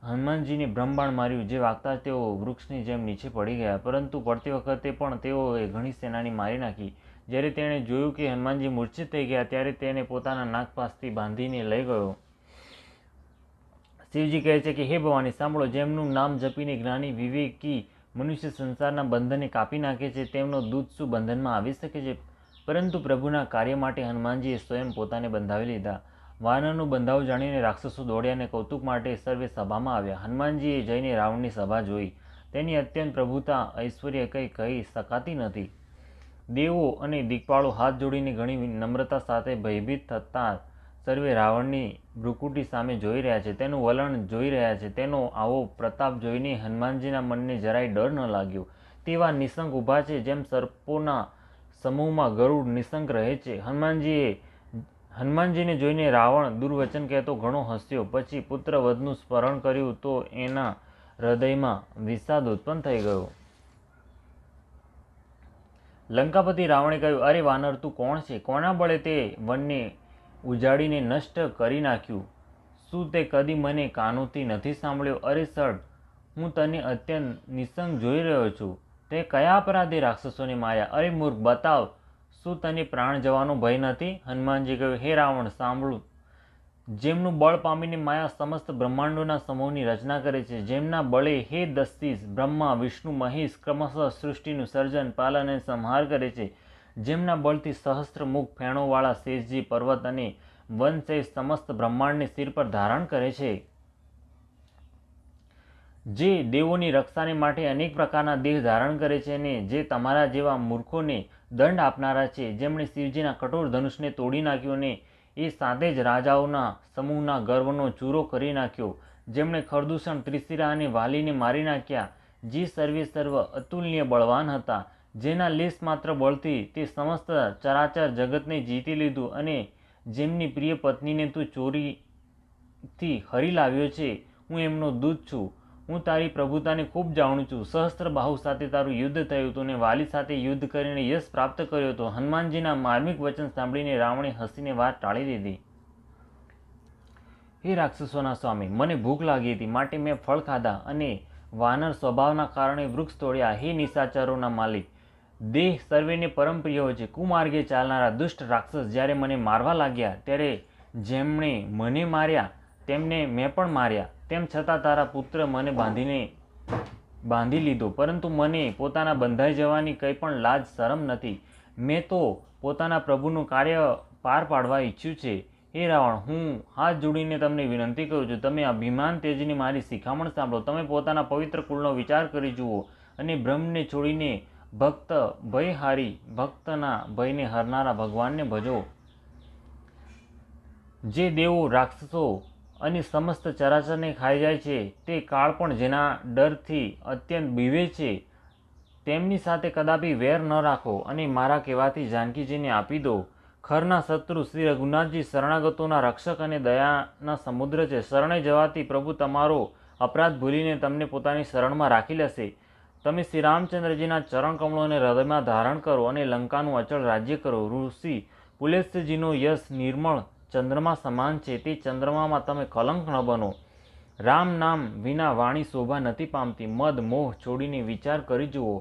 Speaker 1: હનુમાનજીને બ્રહ્મબાણ માર્યું, જે વાગતા તેઓ વૃક્ષની જેમ નીચે પડી ગયા, પરંતુ પડતી વખતે પણ તેઓએ ઘણી સેનાની મારી નાખી. જ્યારે તેણે જોયું કે હનુમાનજી મૂર્છિત થઈ ગયા, ત્યારે તેને પોતાના નાગ પાસથી બાંધીને લઈ ગયો. શિવજી કહે છે કે હે ભવાની સાંભળો, જેમનું નામ જપીને જ્ઞાની વિવેકી મનુષ્ય સંસારના બંધનને કાપી નાખે છે, તેમનો દૂત શું બંધનમાં આવી શકે છે? પરંતુ પ્રભુના કાર્ય માટે હનુમાનજીએ સ્વયં પોતાને બંધાવી લીધા. વાનરનું બંધાવું જાણીને રાક્ષસો દોડ્યા અને કૌતુક માટે સર્વે સભામાં આવ્યા. હનુમાનજીએ જઈને રાવણની સભા જોઈ. તેની અત્યંત પ્રભુતા ઐશ્વર્ય કંઈ કહી શકાતી નથી. દેવો અને દિક્પાળો હાથ જોડીને ઘણી નમ્રતા સાથે ભયભીત થતાં સર્વે રાવણની ભ્રુકુટી સામે જોઈ રહ્યા છે, તેનું વલણ જોઈ રહ્યા છે. તેનો આવો પ્રતાપ જોઈને હનુમાનજીના મનને જરાય ડર ન લાગ્યો. તેવા નિશંક ઊભા છે, જેમ સર્પોના સમૂહમાં ગરુડ નિશંક રહે છે. હનુમાનજીને જોઈને રાવણ દુર્વચન કહેતો ઘણો હસ્યો. પછી પુત્ર વધનું સ્મરણ કર્યું તો એના હૃદયમાં વિષાદ ઉત્પન્ન થઈ ગયો. લંકાપતિ રાવણે કહ્યું, અરે વાનર, તું કોણ છે? કોના બળે તે વનને ઉજાડીને નષ્ટ કરી નાખ્યું? શું તે કદી મને કાનોથી નથી સાંભળ્યો? અરે સડ, હું તને અત્યંત નિશંક જોઈ રહ્યો છું. તે કયા અપરાધે રાક્ષસોને માર્યા? અરે મૂર્ખ, બતાવ, શું તને પ્રાણ જવાનો ભય નથી? હનુમાનજી કહ્યું, હે રાવણ સાંભળું, જેમનું બળ પામીને માયા સમસ્ત બ્રહ્માંડોના સમૂહની રચના કરે છે, જેમના બળે હે દસ્તીસ બ્રહ્મા વિષ્ણુ મહેશ ક્રમશઃ સૃષ્ટિનું સર્જન પાલન અને સંહાર કરે છે, જેમના બળથી સહસ્ત્ર મુખ ફેણોવાળા શેષજી પર્વત અને વન સહિત સમસ્ત બ્રહ્માંડને સિર પર ધારણ કરે છે, જે દેવોની રક્ષાને માટે અનેક પ્રકારના દેહ ધારણ કરે છે, અને જે તમારા જેવા મૂર્ખોને દંડ આપનારા છે, જેમણે શિવજીના કઠોર ધનુષને તોડી નાખ્યું અને એ સાથે જ રાજાઓના સમૂહના ગર્વનો ચૂરો કરી નાખ્યો, જેમણે ખરદૂષણ ત્રિશિરા અને વાલીને મારી નાખ્યા, જે સર્વે સર્વ અતુલનીય બળવાન હતા, જેના લેશ માત્ર બળથી તે સમસ્ત ચરાચર જગતને જીતી લીધું, અને જેમની પ્રિય પત્નીને તું ચોરીથી હરી લાવ્યો છે. હું એમનો દૂત છું. હું તારી પ્રભુતાને ખૂબ જાણું છું. સહસ્ત્ર બાહુ સાથે તારું યુદ્ધ થયું હતું અને વાલી સાથે યુદ્ધ કરીને યશ પ્રાપ્ત કર્યો હતો. હનુમાનજીના માર્મિક વચન સાંભળીને રાવણે હસીને વાત ટાળી દીધી. હે રાક્ષસોના સ્વામી, મને ભૂખ લાગી હતી, માટે મેં ફળ ખાધા અને વાનર સ્વભાવના કારણે વૃક્ષ તોડ્યા. હે નિશાચરોના માલિક, દેહ સર્વેને પરમ પ્રિય હોય છે. કુમાર્ગે ચાલનારા દુષ્ટ રાક્ષસ જ્યારે મને મારવા લાગ્યા, ત્યારે જેમણે મને માર્યા તેમને મેં પણ માર્યા. તેમ છતાં તારા પુત્ર મને બાંધી લીધો, પરંતુ મને પોતાના બંધાઈ જવાની કંઈ પણ લાજ શરમ નથી. મેં તો પોતાના પ્રભુનું કાર્ય પાર પાડવા ઈચ્છ્યું છે. હે રાવણ, હું હાથ જોડીને તમને વિનંતી કરું છું, તમે અભિમાન તેજીને મારી શિખામણ સાંભળો. તમે પોતાના પવિત્ર કુળનો વિચાર કરી જુઓ અને બ્રહ્મને છોડીને ભક્ત ભયહારી, ભક્તના ભયને હરનારા ભગવાનને ભજો. જે દેવો, રાક્ષસો અને સમસ્ત ચરાચરને ખાઈ જાય છે, તે કાળ પણ જેના ડરથી અત્યંત બીવે છે, તેમની સાથે કદાપી વેર ન રાખો અને મારા કહેવાથી જાનકીજીને આપી દો. ખરના શત્રુ શ્રી રઘુનાથજી શરણાગતોના રક્ષક અને દયાના સમુદ્ર છે. શરણે જવાથી પ્રભુ તમારો અપરાધ ભૂલીને તમને પોતાની શરણમાં રાખી લેશે. તમે શ્રી રામચંદ્રજીના ચરણ કમળોને હૃદયમાં ધારણ કરો અને લંકાનું અચળ રાજ્ય કરો. ઋષિ પુલેસ્ત્યજીનો યશ નિર્મળ ચંદ્રમા સમાન છે, તે ચંદ્રમામાં તમે કલંક ન બનો. રામ નામ વિના વાણી શોભા નથી પામતી. મદ મોહ છોડીને વિચાર કરી જુઓ.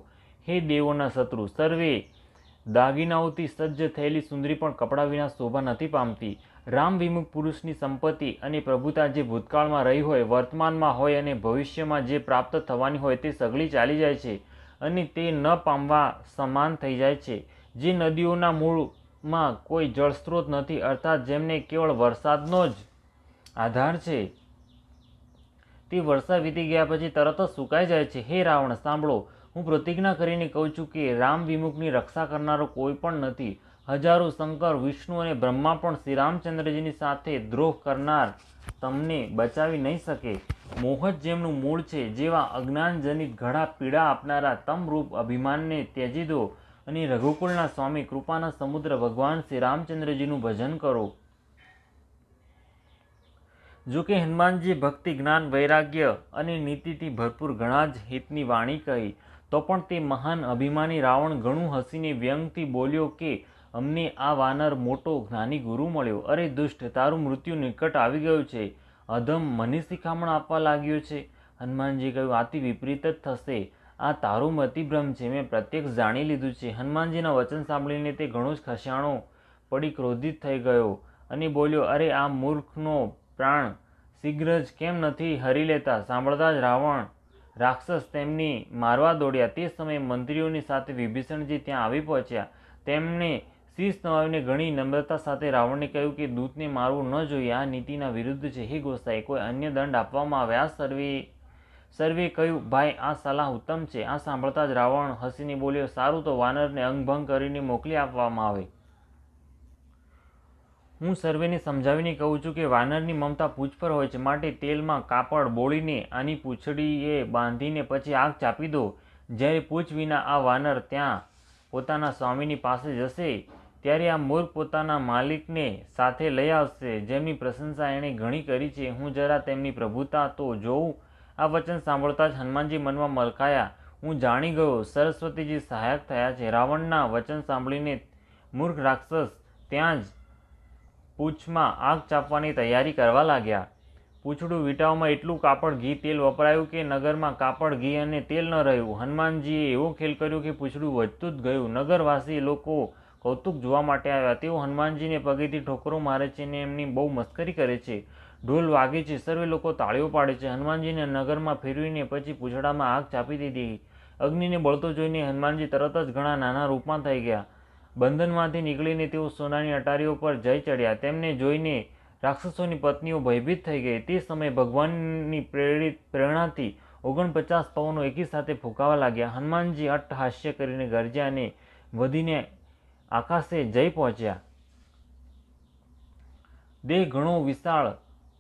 Speaker 1: હે દેવોના શત્રુ, સર્વે દાગીનાઓથી સજ્જ થયેલી સુંદરી પણ કપડા વિના શોભા નથી પામતી. રામ વિમુખ પુરુષની સંપત્તિ અને પ્રભુતા જે ભૂતકાળમાં રહી હોય, વર્તમાનમાં હોય અને ભવિષ્યમાં જે પ્રાપ્ત થવાની હોય, તે સગળી ચાલી જાય છે અને તે ન પામવા સમાન થઈ જાય છે. જે નદીઓના મૂળમાં કોઈ જળસ્ત્રોત નથી, અર્થાત જેમને કેવળ વરસાદનો જ આધાર છે, તે વર્ષા વીતી ગયા પછી તરત જ સુકાઈ જાય છે. હે રાવણ સાંભળો, હું પ્રતિજ્ઞા કરીને કહું છું કે રામ વિમુખની રક્ષા કરનારો કોઈ પણ નથી. હજારો શંકર, વિષ્ણુ અને બ્રહ્મા પણ શ્રી રામચંદ્રજીની સાથે દ્રોહ કરનાર તમને બચાવી નહીં શકે. મોહ જ જેમનું મૂળ છે, જેવા અજ્ઞાનજનિત ઘણા પીડા આપનારા તમરૂપ અભિમાનને ત્યજી દો અને રઘુકુળના સ્વામી, કૃપાના સમુદ્ર ભગવાન શ્રી રામચંદ્રજીનું ભજન કરો. જોકે હનુમાનજી ભક્તિ, જ્ઞાન, વૈરાગ્ય અને નીતિથી ભરપૂર ઘણા જ હિતની વાણી કહી, તો પણ તે મહાન અભિમાની રાવણ ઘણું હસીને વ્યંગથી બોલ્યો કે અમને આ વાનર મોટો જ્ઞાની ગુરુ મળ્યો. અરે દુષ્ટ, તારું મૃત્યુ નિકટ આવી ગયું છે. અધમ મને શિખામણ આપવા લાગ્યો છે. હનુમાનજી કહ્યું, આથી વિપરીત જ થશે. આ તારું મતિભ્રમ છે. મેં પ્રત્યક્ષ જાણી લીધું છે. હનુમાનજીના વચન સાંભળીને તે ઘણો જ ખસ્યાણો પડી ક્રોધિત થઈ ગયો અને બોલ્યો, અરે આ મૂર્ખનો પ્રાણ શીઘ્ર જ કેમ નથી હરી લેતા? સાંભળતા જ રાક્ષસ તેમની મારવા દોડ્યા. તે સમયે મંત્રીઓની સાથે વિભીષણજી ત્યાં આવી પહોંચ્યા. તેમણે શીશ નવાવીને ઘણી નમ્રતા સાથે રાવણને કહ્યું કે દૂતને મારવું ન જોઈએ. આ નીતિના વિરુદ્ધ છે. હે ગોસાઈ, કોઈ અન્ય દંડ આપવામાં આવે. આ સર્વે કહ્યું, ભાઈ આ સલાહ ઉત્તમ છે. આ સાંભળતા જ રાવણ હસીને બોલ્યો, સારું, તો વાનરને અંગભંગ કરીને મોકલી આપવામાં આવે. હું સર્વેને સમજાવીને કહું છું કે વાનરની મમતા પૂંછ પર હોય છે, માટે તેલમાં કાપડ બોળીને આની પૂંછડીએ બાંધીને પછી આગ ચાપી દો. જ્યારે પૂંછ વિના આ વાનર ત્યાં પોતાના સ્વામીની પાસે જશે ત્યારે આ મૂર્ખ પોતાના માલિકને સાથે લઈ આવશે, જેમની પ્રશંસા એણે ઘણી કરી છે. હું જરા તેમની પ્રભુતા તો જોઉં. આ વચન સાંભળતા જ હનુમાનજી મનમાં મલકાયા. હું જાણી ગયો, સરસ્વતીજી સહાયક થયા છે. રાવણના વચન સાંભળીને મૂર્ખ રાક્ષસ ત્યાં જ પૂંછમાં આગ ચાપવાની તૈયારી કરવા લાગ્યા. પૂંછડું વીંટાવવામાં એટલું કાપડ, ઘી, તેલ વપરાયું કે નગરમાં કાપડ, ઘી અને તેલ ન રહ્યું. હનુમાનજીએ એવો ખેલ કર્યો કે પૂંછડું વધતું જ ગયું. નગરવાસી લોકો કૌતુક જોવા માટે આવ્યા. તેઓ હનુમાનજીને પગેથી ઠોકરો મારે છે અને એમની બહુ મસ્કરી કરે છે. ઢોલ વાગે છે, સર્વે લોકો તાળીઓ પાડે છે. હનુમાનજીને નગરમાં ફેરવીને પછી પૂંછડામાં આગ ચાપી દીધી. અગ્નિને બળતો જોઈને હનુમાનજી તરત જ ઘણા નાના રૂપમાં થઈ ગયા. બંધનમાંથી નીકળીને તેઓ સોનાની અટારીઓ પર જઈ ચડ્યા. તેમને જોઈને રાક્ષસોની પત્નીઓ ભયભીત થઈ ગઈ. તે સમયે ભગવાનની પ્રેરણાથી 49 પવનો એકી સાથે ફૂંકાવા લાગ્યા. હનુમાનજી અટ્ટહાસ્ય કરીને ગરજ્યા અને વધીને આકાશે જઈ પહોંચ્યા. દેહ ઘણો વિશાળ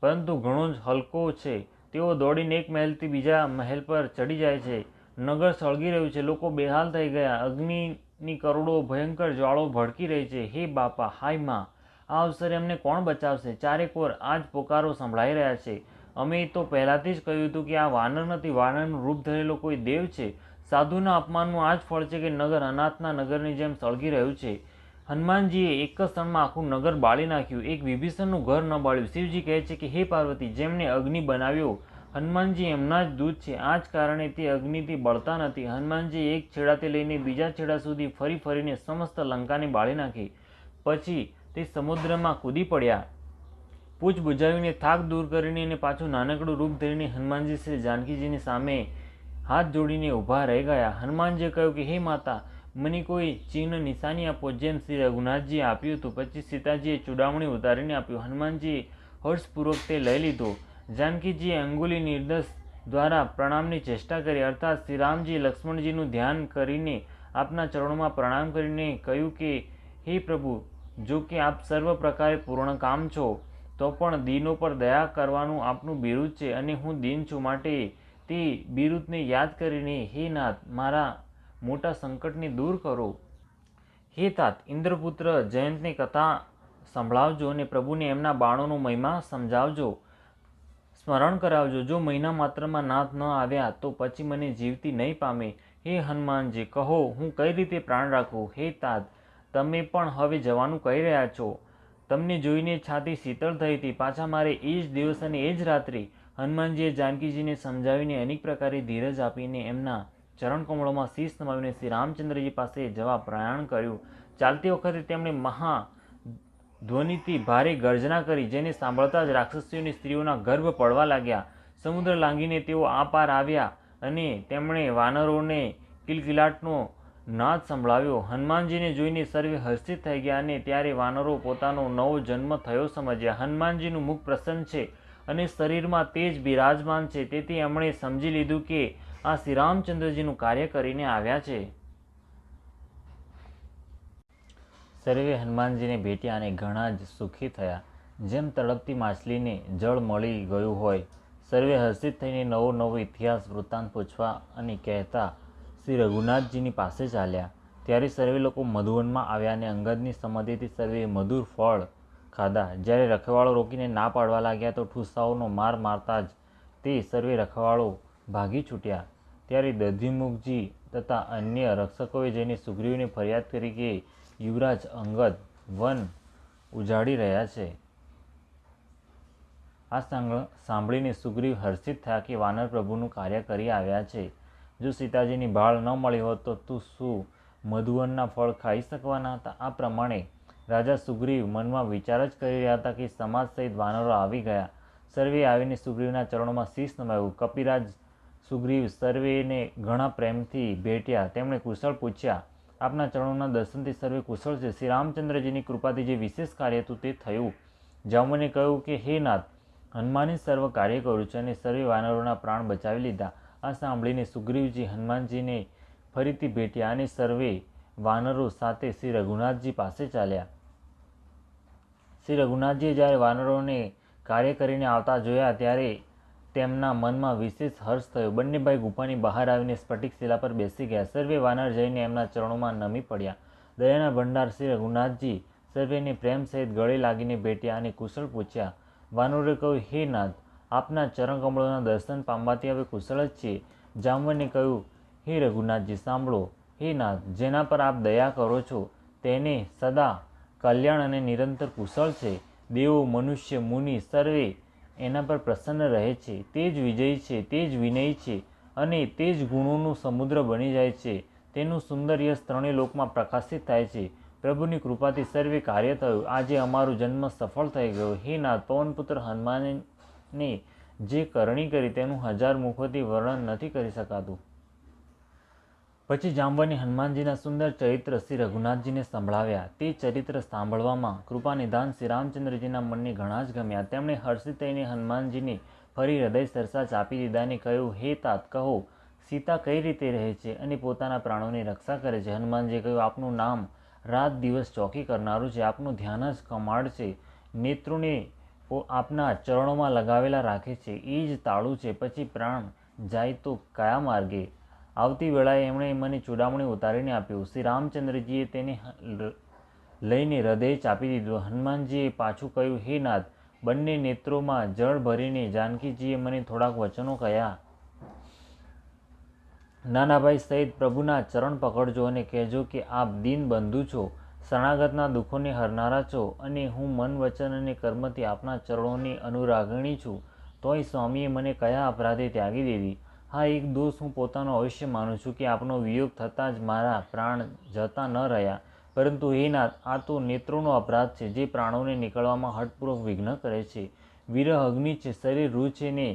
Speaker 1: પરંતુ ઘણો જ હલકો છે. તેઓ દોડીને એક મહેલથી બીજા મહેલ પર ચડી જાય છે. નગર સળગી રહ્યું છે. લોકો બેહાલ થઈ ગયા. અગ્નિની કરોડો ભયંકર જ્વાળો ભડકી રહી છે. હે બાપા, હાય માં, આ અવસરે અમને કોણ બચાવશે? ચારેકોર આ જ પોકારો સંભળાઈ રહ્યા છે. અમે તો પહેલાથી જ કહ્યું હતું કે આ વાનર નથી, વાનરનું રૂપ ધરેલો કોઈ દેવ છે. સાધુના અપમાનનું આ જ ફળ છે કે નગર અનાથના નગરની જેમ સળગી રહ્યું છે. હનુમાનજીએ એક જ ક્ષણમાં આખું નગર બાળી નાખ્યું. એક વિભીષણનું ઘર ન બાળ્યું. શિવજી કહે છે કે હે પાર્વતી, જેમને અગ્નિ બનાવ્યો હનુમાનજી એમના જ દૂત છે. આ જ કારણે તે અગ્નિથી બળતા નથી. હનુમાનજી એક છેડાથી લઈને બીજા છેડા સુધી ફરી ફરીને સમસ્ત લંકાને બાળી નાખી. પછી તે સમુદ્રમાં કૂદી પડ્યા. પૂંછ બુજાવીને થાક દૂર કરીને અને પાછું નાનકડું રૂપ ધરીને હનુમાનજી શ્રી જાનકીજીની સામે હાથ જોડીને ઊભા રહી ગયા. હનુમાનજીએ કહ્યું કે હે માતા, મને કોઈ ચિહ્ન નિશાની આપો, જેમ શ્રી રઘુનાથજીએ આપ્યું હતું. પછી સીતાજીએ ચૂડામણી ઉતારીને આપ્યું. હનુમાનજીએ હર્ષપૂર્વક તે લઈ લીધો. જાનકીજીએ અંગુલી નિર્દેશ દ્વારા પ્રણામની ચેષ્ટા કરી, અર્થાત શ્રીરામજી લક્ષ્મણજીનું ધ્યાન કરીને આપના ચરણોમાં પ્રણામ કરીને કહ્યું કે હે પ્રભુ, જો કે આપ સર્વ પ્રકારે પૂર્ણ કામ છો, તો પણ દીનો પર દયા કરવાનું આપનું બિરુદ છે અને હું દીન છું, માટે તે બિરુદને યાદ કરીને હે નાથ, મારા મોટા સંકટને દૂર કરો. હે તાત, ઇન્દ્રપુત્ર જયંતની કથા સંભળાવજો અને પ્રભુને એમના બાણોનો મહિમા સમજાવજો, સ્મરણ કરાવજો. જો મહિના માત્રમાં નાથ ન આવ્યા તો પછી મને જીવતી નહીં પામે. હે હનુમાનજી, કહો હું કઈ રીતે પ્રાણ રાખું? હે તાત, તમે પણ હવે જવાનું કહી રહ્યા છો. તમને જોઈને છાતી શીતળ થઈ હતી. પાછા મારે એ જ દિવસ અને એ જ રાત્રિ. હનુમાનજીએ જાનકીજીને સમજાવીને અનેક પ્રકારે ધીરજ આપીને એમના ચરણકમળોમાં શીશ નમાવીને શ્રી રામચંદ્રજી પાસે જવા પ્રયાણ કર્યું. ચાલતી વખતે તેમણે મહા ધ્વનિથી ભારે ગર્જના કરી, જેને સાંભળતા જ રાક્ષસીઓની સ્ત્રીઓના ગર્ભ પડવા લાગ્યા. સમુદ્ર લાંઘીને તેઓ આ પાર આવ્યા અને તેમણે વાનરોને કિલકિલાટનો નાદ સંભળાવ્યો. હનુમાનજીને જોઈને સર્વે હર્ષિત થઈ ગયા અને ત્યારે વાનરો પોતાનો નવો જન્મ થયો સમજ્યા. હનુમાનજીનું મુખ પ્રસન્ન છે અને શરીરમાં તેજ બિરાજમાન છે. તેથી એમણે સમજી લીધું કે આ શ્રી રામચંદ્રજીનું કાર્ય કરીને આવ્યા છે. સર્વે હનુમાનજીને ભેટ્યા અને ઘણા જ સુખી થયા. જેમ તડપતી માછલીને જળ મળી ગયું હોય. સર્વે હર્ષિત થઈને નવો નવો ઇતિહાસ વૃત્તાંત પૂછવા અને કહેતા શ્રી રઘુનાથજીની પાસે ચાલ્યા. ત્યારે સર્વે લોકો મધુવનમાં આવ્યા અને અંગદની સંમતિથી સર્વે મધુર ફળ ખાધા. જ્યારે રખવાળો રોકીને ના પાડવા લાગ્યા તો ઠુસાઓનો માર મારતા જ તે સર્વે રખવાળો ભાગી છૂટ્યા. ત્યારે દધીમુખજી તથા અન્ય રક્ષકોએ જઈને સુગ્રીવને ફરિયાદ કરી કે યુવરાજ અંગદ વન ઉજાડી રહ્યા છે. આ સાંભળીને સુગ્રીવ હર્ષિત થયા કે વાનર પ્રભુનું કાર્ય કરી આવ્યા છે. જો સીતાજીની ભાળ ન મળી હોત તો તું શું મધુવનના ફળ ખાઈ શકવાના હતા? આ પ્રમાણે રાજા સુગ્રીવ મનમાં વિચાર જ કરી રહ્યા હતા કે સમાજ સહિત વાનરો આવી ગયા. સર્વે આવીને સુગ્રીવના ચરણોમાં શીશ નમાવ્યું. કપિરાજ સુગ્રીવ સર્વેને ઘણા પ્રેમથી ભેટ્યા. તેમણે કુશળ પૂછ્યા. આપના ચરણોના દર્શનથી સર્વે કુશળ છે. શ્રી રામચંદ્રજીની કૃપાથી જે વિશેષ કાર્ય હતું તે થયું. જાંબુને કહ્યું કે હે નાથ, હનુમાને સર્વ કાર્ય કર્યું છે અને સર્વે વાનરોના પ્રાણ બચાવી લીધા. આ સાંભળીને સુગ્રીવજી હનુમાનજીને ફરીથી ભેટ્યા અને સર્વે વાનરો સાથે શ્રી રઘુનાથજી પાસે ચાલ્યા. શ્રી રઘુનાથજીએ જ્યારે વાનરોને કાર્ય કરીને આવતા જોયા ત્યારે તેમના મનમાં વિશેષ હર્ષ થયો. બંને ભાઈ ગુફાની બહાર આવીને સ્ફટિક શિલા પર બેસી ગયા. સર્વે વાનર જઈને એમના ચરણોમાં નમી પડ્યા. દયાના ભંડાર શ્રી રઘુનાથજી સર્વેને પ્રેમ સહિત ગળે લાગીને ભેટ્યા અને કુશળ પૂછ્યા. વાનરોએ કહ્યું, હે નાથ, આપના ચરણકમળોના દર્શન પામવાથી હવે કુશળ જ છીએ. જાંબવને કહ્યું, હે રઘુનાથજી સાંભળો. હે નાથ, જેના પર આપ દયા કરો છો તેને સદા કલ્યાણ અને નિરંતર કુશળ છે. દેવો, મનુષ્ય, મુનિ સર્વે એના પર પ્રસન્ન રહે છે. તે જ વિજયી છે, તે જ વિનયી છે અને તે જ ગુણોનું સમુદ્ર બની જાય છે. તેનું સુંદર યશ ત્રણેય લોકમાં પ્રકાશિત થાય છે. પ્રભુની કૃપાથી સર્વે કાર્ય થયું. આજે અમારો જન્મ સફળ થઈ ગયો. હે નાથ, પવનપુત્ર હનુમાને જે કરણી કરી તેનું 1000 મુખોથી વર્ણન નથી કરી શકાતું. પછી જાંબવને હનુમાનજીના સુંદર ચરિત્ર શ્રી રઘુનાથજીને સંભળાવ્યા. તે ચરિત્ર સાંભળવામાં કૃપાનિધાન શ્રી રામચંદ્રજીના મનને ઘણા જ ગમ્યા. તેમણે હર્ષિત થઈને હનુમાનજીને ફરી હૃદય સરસા ચાપી દીધા અને કહ્યું, હે તાત, કહો સીતા કઈ રીતે રહે છે અને પોતાના પ્રાણોની રક્ષા કરે છે? હનુમાનજીએ કહ્યું, આપનું નામ રાત દિવસ ચોકી કરનારું છે. આપનું ધ્યાન જ કમાડ છે. નેત્રોને આપના ચરણોમાં લગાવેલા રાખે છે એ જ તાળું છે. પછી પ્રાણ જાય તો કયા માર્ગે? આવતી વેળાએ એમણે મને ચૂડામણી ઉતારીને આપ્યું. શ્રી રામચંદ્રજીએ તેને લઈને હૃદય ચાપી દીધું. હનુમાનજીએ પાછું કહ્યું, હે નાથ, બંને નેત્રોમાં જળ ભરીને જાનકીજીએ મને થોડાક વચનો કહ્યા. નાના ભાઈ સહિત પ્રભુના ચરણ પકડજો અને કહેજો કે આપ દીન બંધુ છો, શરણાગતના દુઃખોને હરનારા છો અને હું મન, વચન અને કર્મથી આપના ચરણોની અનુરાગિણી છું. તોય સ્વામીએ મને કયા અપરાધે ત્યાગી દેવી? હા, એક દોષ હું પોતાનો અવશ્ય માનું છું કે આપનો વિયોગ થતાં જ મારા પ્રાણ જતા ન રહ્યા. પરંતુ હે નાથ, આ તો નેત્રોનો અપરાધ છે જે પ્રાણોને નીકળવામાં હઠપૂર્વક વિઘ્ન કરે છે. વિરહ અગ્નિ છે, શરીર રૂ છે ને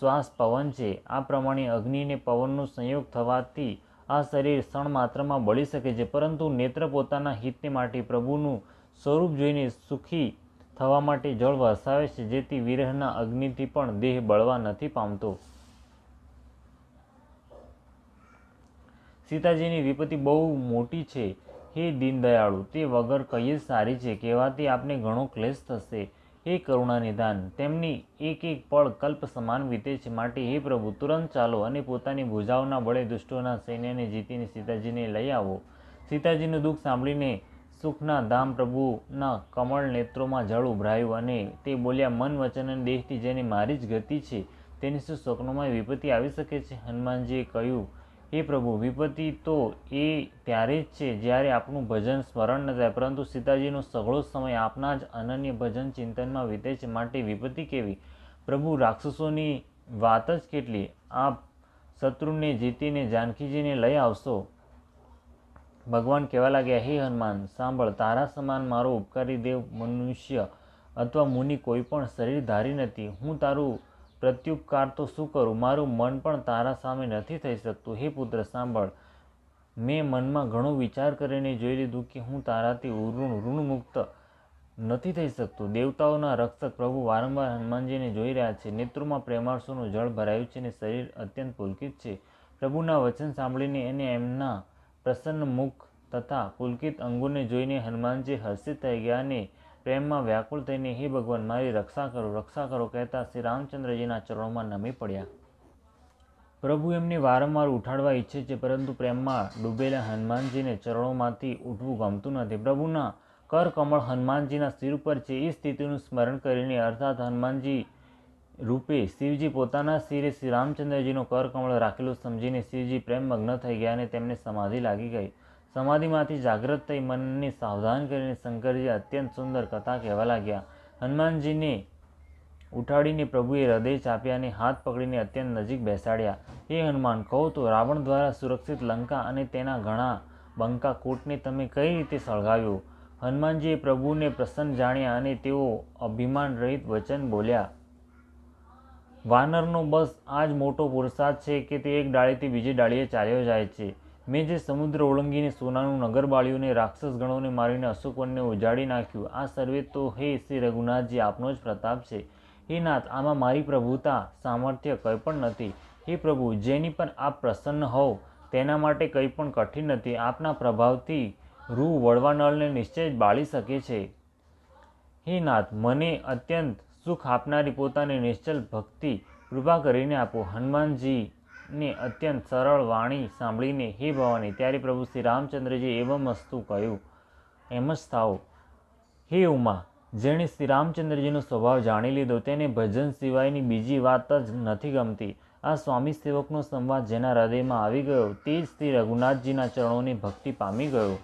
Speaker 1: શ્વાસ પવન છે. આ પ્રમાણે અગ્નિ અને પવનનો સંયોગ થવાથી આ શરીર ક્ષણ માત્રમાં બળી શકે છે, પરંતુ નેત્ર પોતાના હિતને માટે પ્રભુનું સ્વરૂપ જોઈને સુખી થવા માટે જળ વરસાવે છે, જેથી વિરહના અગ્નિથી પણ દેહ બળવા નથી પામતો. સીતાજીની વિપત્તિ બહુ મોટી છે. હે દીનદયાળુ, તે વગર કહીએ સારી છે. કહેવાથી આપને ઘણો ક્લેશ થશે. હે કરુણા નિધાન, તેમની એક એક પળ કલ્પ સમાન વીતે છે. માટે હે પ્રભુ, તુરંત ચાલો અને પોતાની ભુજાઓના બળે દુષ્ટોના સૈન્યને જીતીને સીતાજીને લઈ આવો. સીતાજીનું દુઃખ સાંભળીને સુખના ધામ પ્રભુના કમળ નેત્રોમાં જળ ઉભરાયું અને તે બોલ્યા, મન, વચન અને દેહથી જેને મારી જ ગતિ છે તેની શું સ્વપ્નોમાં વિપત્તિ આવી શકે છે? હનુમાનજીએ કહ્યું, હે પ્રભુ, વિપત્તિ તો એ ત્યારે જ છે જ્યારે આપનું ભજન સ્મરણ ન થાય, પરંતુ સીતાજીનો સઘળો સમય આપના જ અનન્ય ભજન ચિંતનમાં વીતે છે, માટે વિપત્તિ કેવી? પ્રભુ, રાક્ષસોની વાત જ કેટલી! આપ શત્રુને જીતીને જાનકીજીને લઈ આવશો. ભગવાન કહેવા લાગ્યા, હે હનુમાન સાંભળ, તારા સમાન મારો ઉપકારી દેવ, મનુષ્ય અથવા મુનિ કોઈ પણ શરીર ધારી નથી. હું તારું પ્રત્યુપકાર તો શું કરું? મારું મન પણ તારા સામે નથી થઈ શકતું. હે પુત્ર સાંભળ, મેં મનમાં ઘણો વિચાર કરીને જોઈ લીધું કે હું તારાથી ઋણમુક્ત નથી થઈ શકતું. દેવતાઓના રક્ષક પ્રભુ વારંવાર હનુમાનજીને જોઈ રહ્યા છે. નેત્રોમાં પ્રેમાર્ષોનું જળ ભરાયું છે અને શરીર અત્યંત પુલકિત છે. પ્રભુના વચન સાંભળીને અને એમના પ્રસન્ન મુખ તથા પુલકિત અંગોને જોઈને હનુમાનજી હર્ષિત થઈ ગયા અને પ્રેમમાં વ્યાકુળ થઈને, હે ભગવાન, મારી રક્ષા કરો, રક્ષા કરો કહેતા શ્રી રામચંદ્રજીના ચરણોમાં નમી પડ્યા. પ્રભુ એમને વારંવાર ઉઠાડવા ઈચ્છે છે, પરંતુ પ્રેમમાં ડૂબેલા હનુમાનજીને ચરણોમાંથી ઉઠવું ગમતું નથી. પ્રભુના કરકમળ હનુમાનજીના શિર ઉપર છે. એ સ્થિતિનું સ્મરણ કરીને અર્થાત હનુમાનજી રૂપે શિવજી પોતાના શિરે શ્રી રામચંદ્રજીનો કરકમળ રાખેલું સમજીને શિવજી પ્રેમમગ્ન થઈ ગયા અને તેમને સમાધિ લાગી ગઈ. સમાધિમાંથી જાગૃત થઈ મનને સાવધાન કરીને શંકરજી અત્યંત સુંદર કથા કહેવા લાગ્યા. હનુમાનજીને ઉઠાડીને પ્રભુએ હૃદય ચાપ્યા અને હાથ પકડીને અત્યંત નજીક બેસાડ્યા. હે હનુમાન, કહો તો રાવણ દ્વારા સુરક્ષિત લંકા અને તેના ઘણા બંકા કોટને તમે કઈ રીતે સળગાવ્યો? હનુમાનજીએ પ્રભુને પ્રસન્ન જાણ્યા અને તેઓ અભિમાન રહિત વચન બોલ્યા. વાનરનો બસ આ જ મોટો પુરુષાર્થ છે કે તે એક ડાળીથી બીજી ડાળીએ ચાલ્યો જાય છે. મેં જે સમુદ્ર ઓળંગીને સોનાનું નગર બાળ્યું અને રાક્ષસ ગણોને મારીને અશોકવનને ઉજાડી નાખ્યું, આ સર્વે તો હે શ્રી રઘુનાથજી આપનો જ પ્રતાપ છે. હે નાથ, આમાં મારી પ્રભુતા સામર્થ્ય કંઈ પણ નથી. હે પ્રભુ, જેની પર આપ પ્રસન્ન હોવ તેના માટે કંઈ પણ કઠિન નથી. આપના પ્રભાવથી રૂ વડવાનળને નિશ્ચય જ બાળી શકે છે. હે નાથ, મને અત્યંત સુખ આપનારી પોતાની નિશ્ચલ ભક્તિ કૃપા કરીને આપો. હનુમાનજીને અત્યંત સરળ વાણી સાંભળીને હે ભવાની, ત્યારે પ્રભુ શ્રી રામચંદ્રજીએ એવમ અસ્તુ કહ્યું, એમ જ થાઓ. હે ઉમા, જેણે શ્રી રામચંદ્રજીનો સ્વભાવ જાણી લીધો તેને ભજન સિવાયની બીજી વાત જ નથી ગમતી. આ સ્વામી સેવકનો સંવાદ જેના હૃદયમાં આવી ગયો તે જ શ્રી રઘુનાથજીના ચરણોની ભક્તિ પામી ગયો.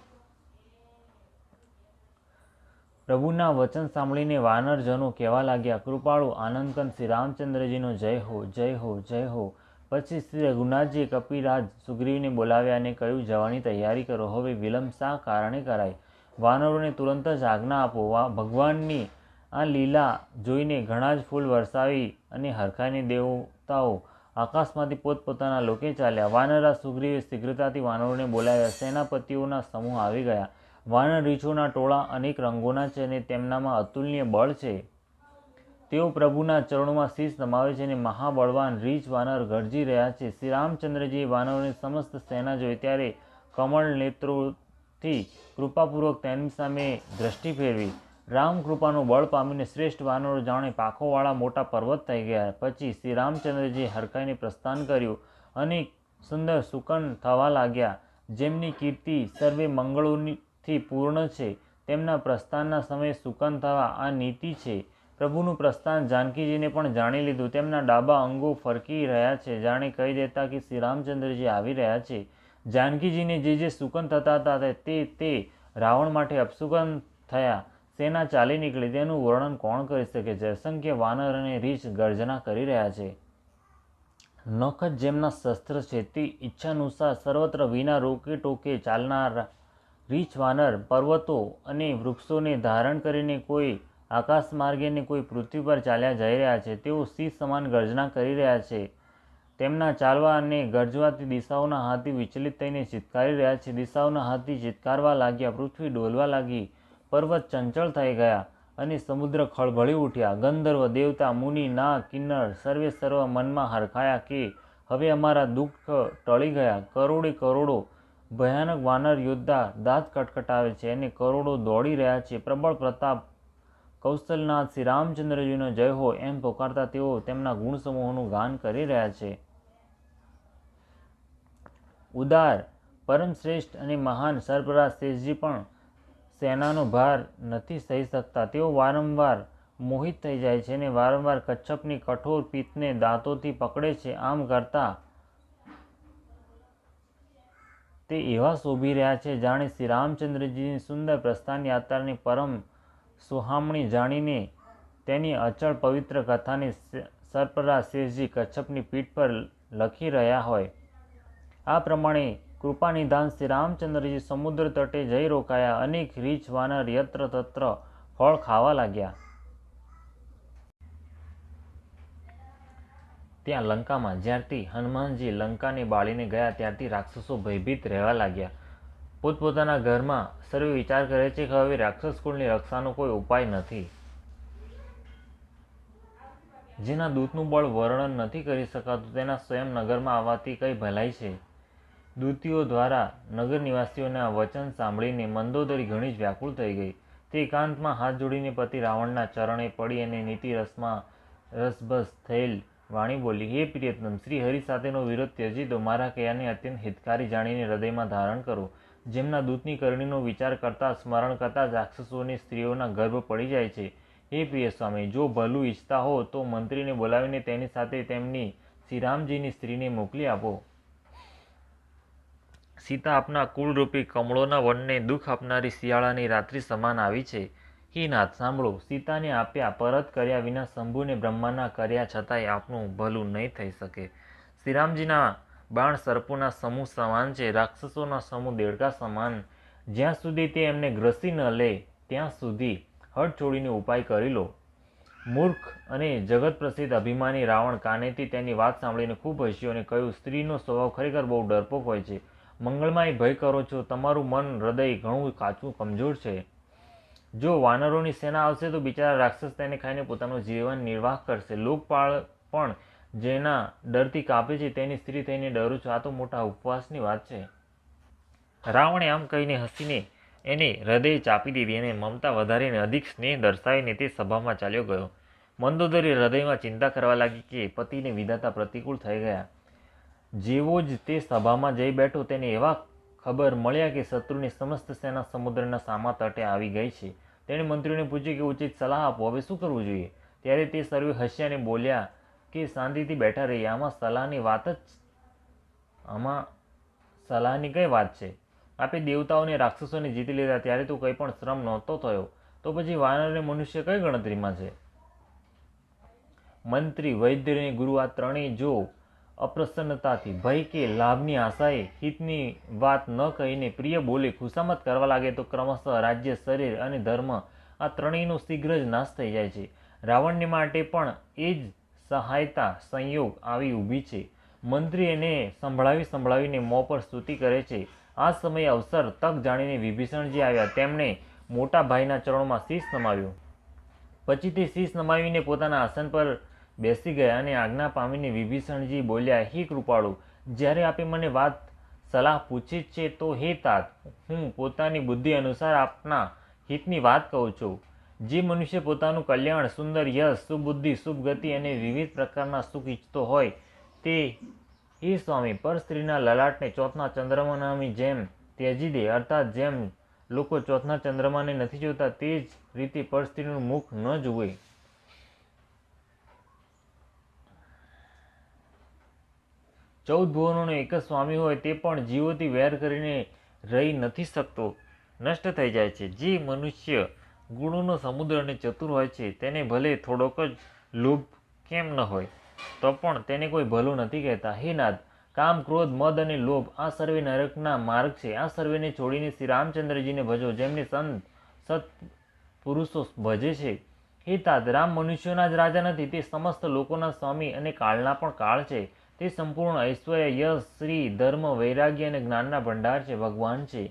Speaker 1: પ્રભુના વચન સાંભળીને વાનરજનો કહેવા લાગ્યા, કૃપાળુ આનંદકંદ શ્રી રામચંદ્રજીનો જય હો, જય હો, જય હો. પછી શ્રી રઘુનાથજીએ કપિરાજ સુગ્રીવને બોલાવ્યા અને કહ્યું, જવાની તૈયારી કરો. હવે વિલંબ શા કારણે કરાય? વાનરોને તુરંત જ આજ્ઞા આપો. ભગવાનની આ લીલા જોઈને ઘણા જ ફૂલ વરસાવી અને હરખાઈને દેવતાઓ આકાશમાંથી પોતપોતાના લોકે ચાલ્યા. વાનરા સુગ્રીવે શીઘ્રતાથી વાનરોને બોલાવ્યા. સેનાપતિઓના સમૂહ આવી ગયા. વાનર રીછોના ટોળા અનેક રંગોના છે અને તેમનામાં અતુલનીય બળ છે. તેઓ પ્રભુના ચરણોમાં શીશ નમાવે છે અને મહાબળવાન રીછ વાનર ગરજી રહ્યા છે. શ્રી રામચંદ્રજીએ વાનરોની સમસ્ત સેના જોઈ ત્યારે કમળ નેત્રોથી કૃપાપૂર્વક તેની સામે દ્રષ્ટિ ફેરવી. રામ કૃપાનું બળ પામીને શ્રેષ્ઠ વાનરો જાણે પાંખોવાળા મોટા પર્વત થઈ ગયા. પછી શ્રી રામચંદ્રજીએ હરખાઈને પ્રસ્થાન કર્યું. અનેક સુંદર સુકન થવા લાગ્યા. જેમની કીર્તિ સર્વે મંગળોથી પૂર્ણ છે તેમના પ્રસ્થાનના સમયે સુકન થવા આ નીતિ છે. પ્રભુનું પ્રસ્થાન જાનકીજીને પણ જાણી લીધું. તેમના ડાબા અંગો ફરકી રહ્યા છે, જાણે કહી દેતા કે શ્રી રામચંદ્રજી આવી રહ્યા છે. જાનકીજીને જે સુકન થતા હતા તે રાવણ માટે અપસુકન થયા. સેના ચાલી નીકળી. તેનું વર્ણન કોણ કરી શકે છે? અસંખ્ય વાનર અને રીછ ગર્જના કરી રહ્યા છે. નખ જ જેમના શસ્ત્ર છે. તે ઈચ્છાનુસાર સર્વત્ર વિના રોકે ટોકે ચાલનાર રીછ વાનર પર્વતો અને વૃક્ષોને ધારણ કરીને કોઈ આકાશ માર્ગે ને કોઈ પૃથ્વી પર ચાલ્યા જઈ રહ્યા છે. તેઓ સિંહ સમાન ગર્જના કરી રહ્યા છે. તેમના ચાલવા અને ગર્જવાથી દિશાઓના હાથી વિચલિત થઈને ચિત્કારી રહ્યા છે. દિશાઓના હાથી ચિત્કારવા લાગ્યા. પૃથ્વી ડોલવા લાગી. પર્વત ચંચળ થઈ ગયા અને સમુદ્ર ખળભળી ઉઠ્યા. ગંધર્વ, દેવતા, મુનિ, નાગ, કિન્નર સર્વ મનમાં હરખાયા કે હવે અમારા દુઃખ ટળી ગયા. કરોડે કરોડો ભયાનક વાનર યોદ્ધા દાંત કટકટાવે છે અને કરોડો દોડી રહ્યા છે. પ્રબળ પ્રતાપ કૌશલનાથ શ્રી રામચંદ્રજીનો જય હો એમ પોકારતા તેઓ તેમના ગુણ સમૂહોનું ગાન કરી રહ્યા છે. ઉદાર, પરમ શ્રેષ્ઠ અને મહાન સરપરાજ શેષજી પણ સેનાનો ભાર નથી સહી શકતા. તેઓ વારંવાર મોહિત થઈ જાય છે અને વારંવાર કચ્છપની કઠોર પીઠને દાંતોથી પકડે છે. આમ કરતા તે એવા શોભી રહ્યા છે જાણે શ્રી રામચંદ્રજીની સુંદર પ્રસ્થાન યાત્રાની પરમ સુહામણી જાણીને તેની અચળ પવિત્ર કથાને સરપરાજ શેષજી કચ્છપની પીઠ પર લખી રહ્યા હોય. આ પ્રમાણે કૃપાનિધાન શ્રી રામચંદ્રજી સમુદ્ર તટે જઈ રોકાયા. અનેક રીછ વાનર યત્ર તત્ર ફળ ખાવા લાગ્યા. ત્યાં લંકામાં જ્યારથી હનુમાનજી લંકાને બાળીને ગયા ત્યારથી રાક્ષસો ભયભીત રહેવા લાગ્યા. પોતપોતાના ઘરમાં સર્વે વિચાર કરે છે કે હવે રાક્ષસ કુળની રક્ષાનો કોઈ ઉપાય નથી. જેના દૂતનું બળ વર્ણન નથી કરી શકાતું તેના સ્વયં નગરમાં આવવાથી કઈ ભલાઈ છે. દૂતીઓ દ્વારા નગર નિવાસીઓના વચન સાંભળીને મંદોદરી ઘણી જ વ્યાકુળ થઈ ગઈ. તે એકાંતમાં હાથ જોડીને પતિ રાવણના ચરણે પડી અને નીતિ રસમાં રસભસ થયેલ વાણી બોલી, હે પ્રિયતમ, શ્રી હરિ સાથેનો વિરોધ ત્યજી દો. મારા કયાને અત્યંત હિતકારી જાણીને હૃદયમાં ધારણ કરો. જેમના દૂતની કરણીનો વિચાર કરતા સ્મરણ કરતા રાક્ષસોની સ્ત્રીઓના ગર્ભ પડી જાય છે. હે પ્રિય સ્વામી, જો ભલું ઈચ્છતા હો તો મંત્રીને બોલાવીને તેની સાથે તેમની શ્રીરામજીની સ્ત્રીને મોકલી આપો. સીતા આપના કુળરૂપી કમળોના વનને દુઃખ આપનારી શિયાળાની રાત્રિ સમાન આવી છે. હે નાથ સાંભળો, સીતાને આપ્યા પરત કર્યા વિના શંભુને બ્રહ્માના કર્યા છતાંય આપનું ભલું નહીં થઈ શકે. શ્રીરામજીના બાણ સર્પોના સમૂહ સમાન છે, રાક્ષસોના સમૂહ દેડકા સમાન. જ્યાં સુધી તે એમને ગ્રસી ન લે ત્યાં સુધી હઠ છોડીને ઉપાય કરી લો. મૂર્ખ અને જગત પ્રસિદ્ધ અભિમાની રાવણ કાનેથી તેની વાત સાંભળીને ખૂબ હસ્યો અને કહ્યું, સ્ત્રીનો સ્વભાવ ખરેખર બહુ ડરપોક હોય છે. મંગળમાંય ભય કરો છો, તમારું મન હૃદય ઘણું કાચું કમજોર છે. જો વાનરોની સેના આવશે તો બિચારા રાક્ષસ તેને ખાઈને પોતાનું જીવન નિર્વાહ કરશે. લોકપાળ પણ જેના ડરથી કાપે છે તેની સ્ત્રી થઈને ડરું છું, આ તો મોટા ઉપવાસની વાત છે. રાવણે આમ કહીને હસીને એને હૃદય ચાપી દીધી અને મમતા વધારીને અધિક સ્નેહ દર્શાવીને તે સભામાં ચાલ્યો ગયો. મંદોદરી હૃદયમાં ચિંતા કરવા લાગી કે પતિને વિધાતા પ્રતિકૂળ થઈ ગયા. જેવો જ તે સભામાં જઈ બેઠો તેને એવા ખબર મળ્યા કે શત્રુની સમસ્ત સેના સમુદ્રના સામા તટે આવી ગઈ છે. તેણે મંત્રીઓને પૂછ્યું કે ઉચિત સલાહ આપો, હવે શું કરવું જોઈએ? ત્યારે તે સર્વે હસ્યા અને બોલ્યા કે શાંતિથી બેઠા રહીએ, આમાં સલાહની કઈ વાત છે? આપે દેવતાઓને રાક્ષસોને જીતી લીધા ત્યારે તો કંઈ પણ શ્રમ નહોતો થયો, તો પછી વાનર અને મનુષ્ય કઈ ગણતરીમાં છે? મંત્રી, વૈદ્ય અને ગુરુ આ ત્રણેય જો અપ્રસન્નતાથી, ભય કે લાભની આશાએ હિતની વાત ન કહીને પ્રિય બોલે ખુશામત કરવા લાગે તો ક્રમશઃ રાજ્ય, શરીર અને ધર્મ આ ત્રણેયનો શીઘ્ર જ નાશ થઈ જાય છે. રાવણને માટે પણ એ જ સહાયતા સંયોગ આવી ઊભી છે. મંત્રી એને સંભળાવીને મોં પર સ્તુતિ કરે છે. આ સમયે અવસર તક જાણીને વિભીષણજી આવ્યા. તેમણે મોટા ભાઈના ચરણોમાં શીશ નમાવ્યું. પછી તે શીશ નમાવીને પોતાના આસન પર બેસી ગયા અને આજ્ઞા પામીને વિભીષણજી બોલ્યા, હે કૃપાળુ, જ્યારે આપે મને વાત સલાહ પૂછી છે તો હે તાત, હું પોતાની બુદ્ધિ અનુસાર આપના હિતની વાત કહું છું. જે મનુષ્ય પોતાનું કલ્યાણ, સુંદર યશ, સુબુદ્ધિ, શુભ ગતિ અને વિવિધ પ્રકારના સુખ ઈચ્છતો હોય તે હે સ્વામી પર સ્ત્રીના લલાટને ચોથના ચંદ્રમાની જેમ ત્યજી દે. અર્થાત જેમ લોકો ચોથના ચંદ્રમાને નથી જોતા તે જ રીતે પર સ્ત્રીનું મુખ ન જુએ. 14 ભુવનોનો એક જ સ્વામી હોય તે પણ જીવોથી વેર કરીને રહી નથી શકતો, નષ્ટ થઈ જાય છે. જે મનુષ્ય ગુણોનો સમુદ્ર અને ચતુર હોય છે તેને ભલે થોડોક જ લોભ કેમ ન હોય તો પણ તેને કોઈ ભલું નથી કહેતા. હે નાથ, કામ, ક્રોધ, મદ અને લોભ આ સર્વે નરકના માર્ગ છે. આ સર્વેને છોડીને શ્રી રામચંદ્રજીને ભજો, જેમને સંત સત પુરુષો ભજે છે. હે તાત, રામ મનુષ્યોના જ રાજા નથી, તે સમસ્ત લોકોના સ્વામી અને કાળના પણ કાળ છે. તે સંપૂર્ણ ઐશ્વર્ય, યશ, શ્રી, ધર્મ, વૈરાગ્ય અને જ્ઞાનના ભંડાર છે. ભગવાન છે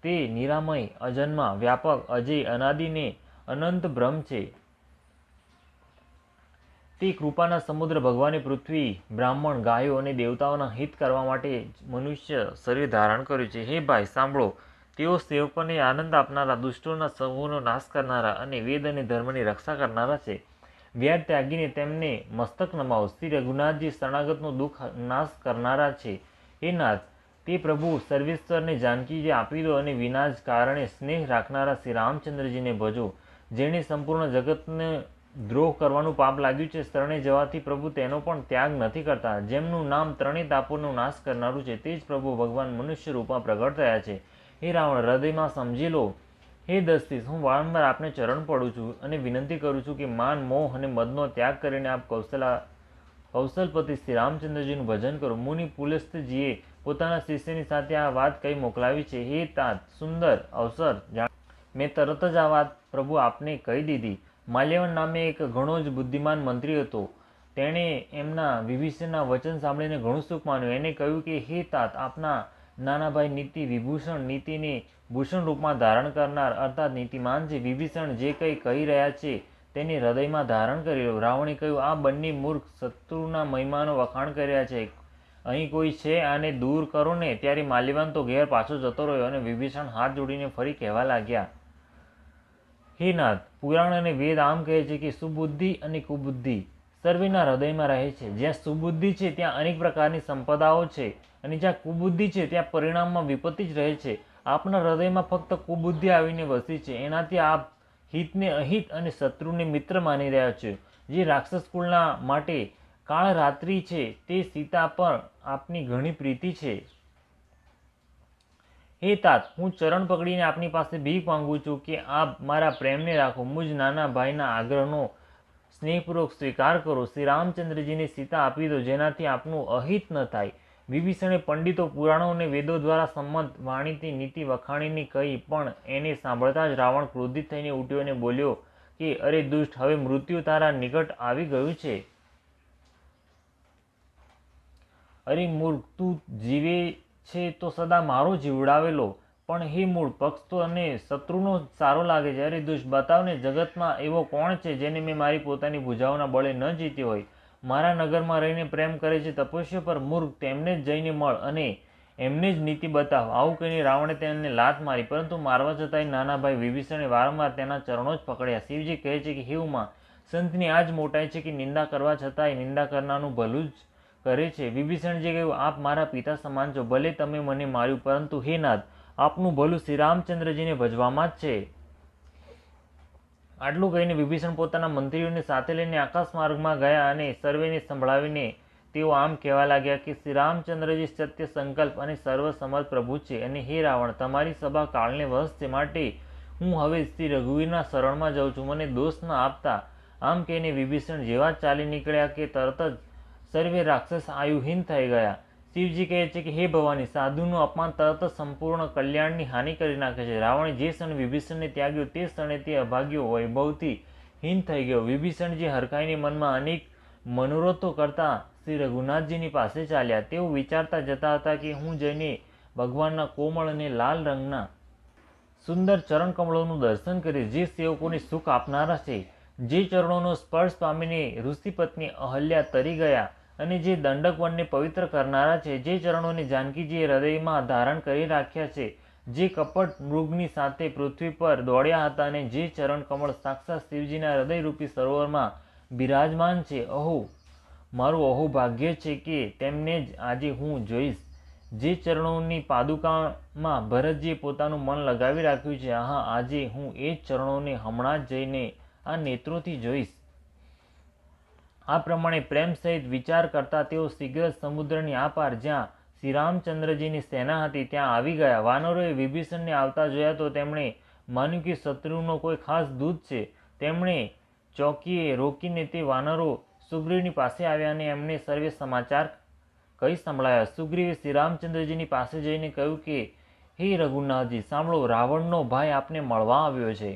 Speaker 1: તે નિરામય, અજન્મા, વ્યાપક, અજય, અનાદિ ને અનંત બ્રહ્મ છે. તે કૃપાના સમુદ્ર ભગવાને પૃથ્વી, બ્રાહ્મણ, ગાયો અને દેવતાઓના હિત કરવા માટે મનુષ્ય શરીર ધારણ કર્યું છે. હે ભાઈ સાંભળો, તેઓ સેવકોને આનંદ આપનારા, દુષ્ટોના સમૂહનો નાશ કરનારા અને વેદ અને ધર્મની રક્ષા કરનારા છે. વેર ત્યાગીને તેમને મસ્તક નમાવો. શ્રી રઘુનાથજી શરણાગતનો દુઃખ નાશ કરનારા છે. હે નાથ, તે પ્રભુ સર્વેશ્વરને જાનકીજી આપી દો અને વિના જ કારણે સ્નેહ રાખનારા શ્રી રામચંદ્રજીને ભજો. જેણે સંપૂર્ણ જગતને દ્રોહ કરવાનું પાપ લાગ્યું છે, શરણે જવાથી પ્રભુ તેનો પણ ત્યાગ નથી કરતા. જેમનું નામ ત્રણેય તાપોનો નાશ કરનારું છે તે જ પ્રભુ ભગવાન મનુષ્ય રૂપમાં પ્રગટ થયા છે. હે રાવણ, હૃદયમાં સમજી લો. હે દશરથ, હું વારંવાર આપને ચરણ પડું છું અને વિનંતી કરું છું કે માન, મોહ અને મદનો ત્યાગ કરીને આપ કૌશલપતિ શ્રી રામચંદ્રજીનું ભજન કરો. મુનિ પુલસ્ત્યજીએ પોતાના શિષ્યની સાથે આ વાત કહી મોકલાવી છે. હે તાત, સુંદર અવસર મેં તરત જ આ વાત પ્રભુ આપને કહી દીધી. માલ્યવન નામે એક ઘણો જ બુદ્ધિમાન મંત્રી હતો. તેણે એમના વિભીષણના વચન સાંભળીને ઘણું સુખ માન્યું. એને કહ્યું કે હે તાત, આપના નાના ભાઈ નીતિ વિભૂષણ, નીતિને ભૂષણ રૂપમાં ધારણ કરનાર અર્થાત નીતિમાન છે. વિભીષણ જે કંઈ કહી રહ્યા છે તેને હૃદયમાં ધારણ કરી લો. રાવણે કહ્યું, આ બંને મૂર્ખ શત્રુના મહિમાનો વખાણ કરી રહ્યા છે. અહીં કોઈ છે, આને દૂર કરો ને. ત્યારે માલ્યવાન તો ઘેર પાછો જતો રહ્યો અને વિભીષણ હાથ જોડીને ફરી કહેવા લાગ્યા, હે નાથ, પુરાણ અને વેદ આમ કહે છે કે સુબુદ્ધિ અને કુબુદ્ધિ સર્વેના હૃદયમાં રહે છે. જ્યાં સુબુદ્ધિ છે ત્યાં અનેક પ્રકારની સંપદાઓ છે અને જ્યાં કુબુદ્ધિ છે ત્યાં પરિણામમાં વિપત્તિ જ રહે છે. આપના હૃદયમાં ફક્ત કુબુદ્ધિ આવીને વસી છે. એનાથી આપ હિતને અહિત અને શત્રુને મિત્ર માની રહ્યા છો. જે રાક્ષસ કુળના માટે કાળ રાત્રિ છે તે સીતા પર આપની ઘણી પ્રીતિ છે. હે તાત, હું ચરણ પકડીને આપની પાસે ભીખ માંગુ છું કે આપ મારા પ્રેમને રાખો, મુજ નાના ભાઈના આગ્રહનો સ્નેહપૂર્વક સ્વીકાર કરો. શ્રી રામચંદ્રજીને સીતા આપી દો, જેનાથી આપનું અહિત ન થાય. વિભીષણે પંડિતો, પુરાણો અને વેદો દ્વારા સંમત વાણીથી નીતિ વખાણીની કહી, પણ એને સાંભળતા જ રાવણ ક્રોધિત થઈને ઉઠ્યો અને બોલ્યો કે અરે દુષ્ટ, હવે મૃત્યુ તારા નિકટ આવી ગયું છે. અરે મૂર્ખ, તું જીવે છે તો સદા મારો જીવડાવેલો, પણ હે મૂળ, પક્ષ તો અને શત્રુનો સારો લાગે છે. અરે દુષ્ટ, બતાવને, જગતમાં એવો કોણ છે જેને મેં મારી પોતાની ભુજાઓના બળે ન જીત્યો હોય? મારા નગરમાં રહીને પ્રેમ કરે છે તપસ્યા પર. મૂર્ખ, તેમને જ જઈને મળ અને એમને જ નીતિ બતાવ. આવું કહીને રાવણે તેને લાત મારી, પરંતુ મારવા છતાંય નાના ભાઈ વિભીષણે વારંવાર તેના ચરણો જ પકડ્યા. શિવજી કહે છે કે હે ઉમા, સંતની આ જ મોટાઈ છે કે નિંદા કરવા છતાંય નિંદા કરનારનું ભલું જ કરે છે. વિભીષણજીએ કહ્યું, આપ મારા પિતા સમાન છો, ભલે તમે મને માર્યું, પરંતુ હે નાથ, આપનું ભલું શ્રી રામચંદ્રજીને ભજવામાં જ છે. આટલું કહીને વિભીષણ પોતાના મંત્રીઓને સાથે લઈને આકાશ માર્ગમાં ગયા અને સર્વેને સંભળાવીને તેઓ આમ કહેવા લાગ્યા કે શ્રી રામચંદ્રજી સત્ય સંકલ્પ અને સર્વસમર્થ પ્રભુ છે. અને હે રાવણ, તમારી સભા કાળને વશ છે, માટે હું હવે શ્રી રઘુવીરના શરણમાં જાઉં છું, મને દોષ ન આપતા. આમ કહીને વિભીષણ જેવા ચાલી નીકળ્યા કે તરત જ સર્વે રાક્ષસ આયુહીન થઈ ગયા. શિવજી કહે છે કે હે ભવાની, સાધુનું અપમાન તરત જ સંપૂર્ણ કલ્યાણની હાનિ કરી નાખે છે. રાવણે જે ક્ષણે વિભીષણને ત્યાગ્યો તે ક્ષણે તે અભાગ્યો વૈભવથી હીન થઈ ગયો. વિભીષણજી હરખાઈને મનમાં અનેક મનોરથો કરતા શ્રી રઘુનાથજીની પાસે ચાલ્યા. તેઓ વિચારતા જતા હતા કે હું જઈને ભગવાનના કોમળ અને લાલ રંગના સુંદર ચરણ કમળોનું દર્શન કરીશ, જે સેવકોને સુખ આપનારા છે, જે ચરણોનો સ્પર્શ પામીને ઋષિપત્ની અહલ્યા તરી ગયા અને જે દંડક વનને પવિત્ર કરનારા છે, જે ચરણોને જાનકીજીએ હૃદયમાં ધારણ કરી રાખ્યા છે, જે કપટ મૃગની સાથે પૃથ્વી પર દોડ્યા હતા અને જે ચરણ કમળ સાક્ષાત શિવજીના હૃદયરૂપી સરોવરમાં બિરાજમાન છે. અહો, મારું અહોભાગ્ય છે કે તેમને જ આજે હું જોઈશ, જે ચરણોની પાદુકામાં ભરતજીએ પોતાનું મન લગાવી રાખ્યું છે. હા, આજે હું એ જ ચરણોને હમણાં જ જઈને આ નેત્રોથી જોઈશ. આ પ્રમાણે પ્રેમ સહિત વિચાર કરતા તેઓ શીઘ્ર સમુદ્રની આ પાર, જ્યાં શ્રી રામચંદ્રજીની સેના હતી, ત્યાં આવી ગયા. વાનરોએ વિભીષણને આવતા જોયા તો તેમણે માન્યું કે શત્રુનો કોઈ ખાસ દૂત છે. તેમણે ચોકીએ રોકીને તે વાનરો સુગ્રીવની પાસે આવ્યા અને એમને સર્વે સમાચાર કહી સંભળાયા. સુગ્રીવે શ્રી રામચંદ્રજીની પાસે જઈને કહ્યું કે હે રઘુનાથજી, સાંભળો, રાવણનો ભાઈ આપને મળવા આવ્યો છે.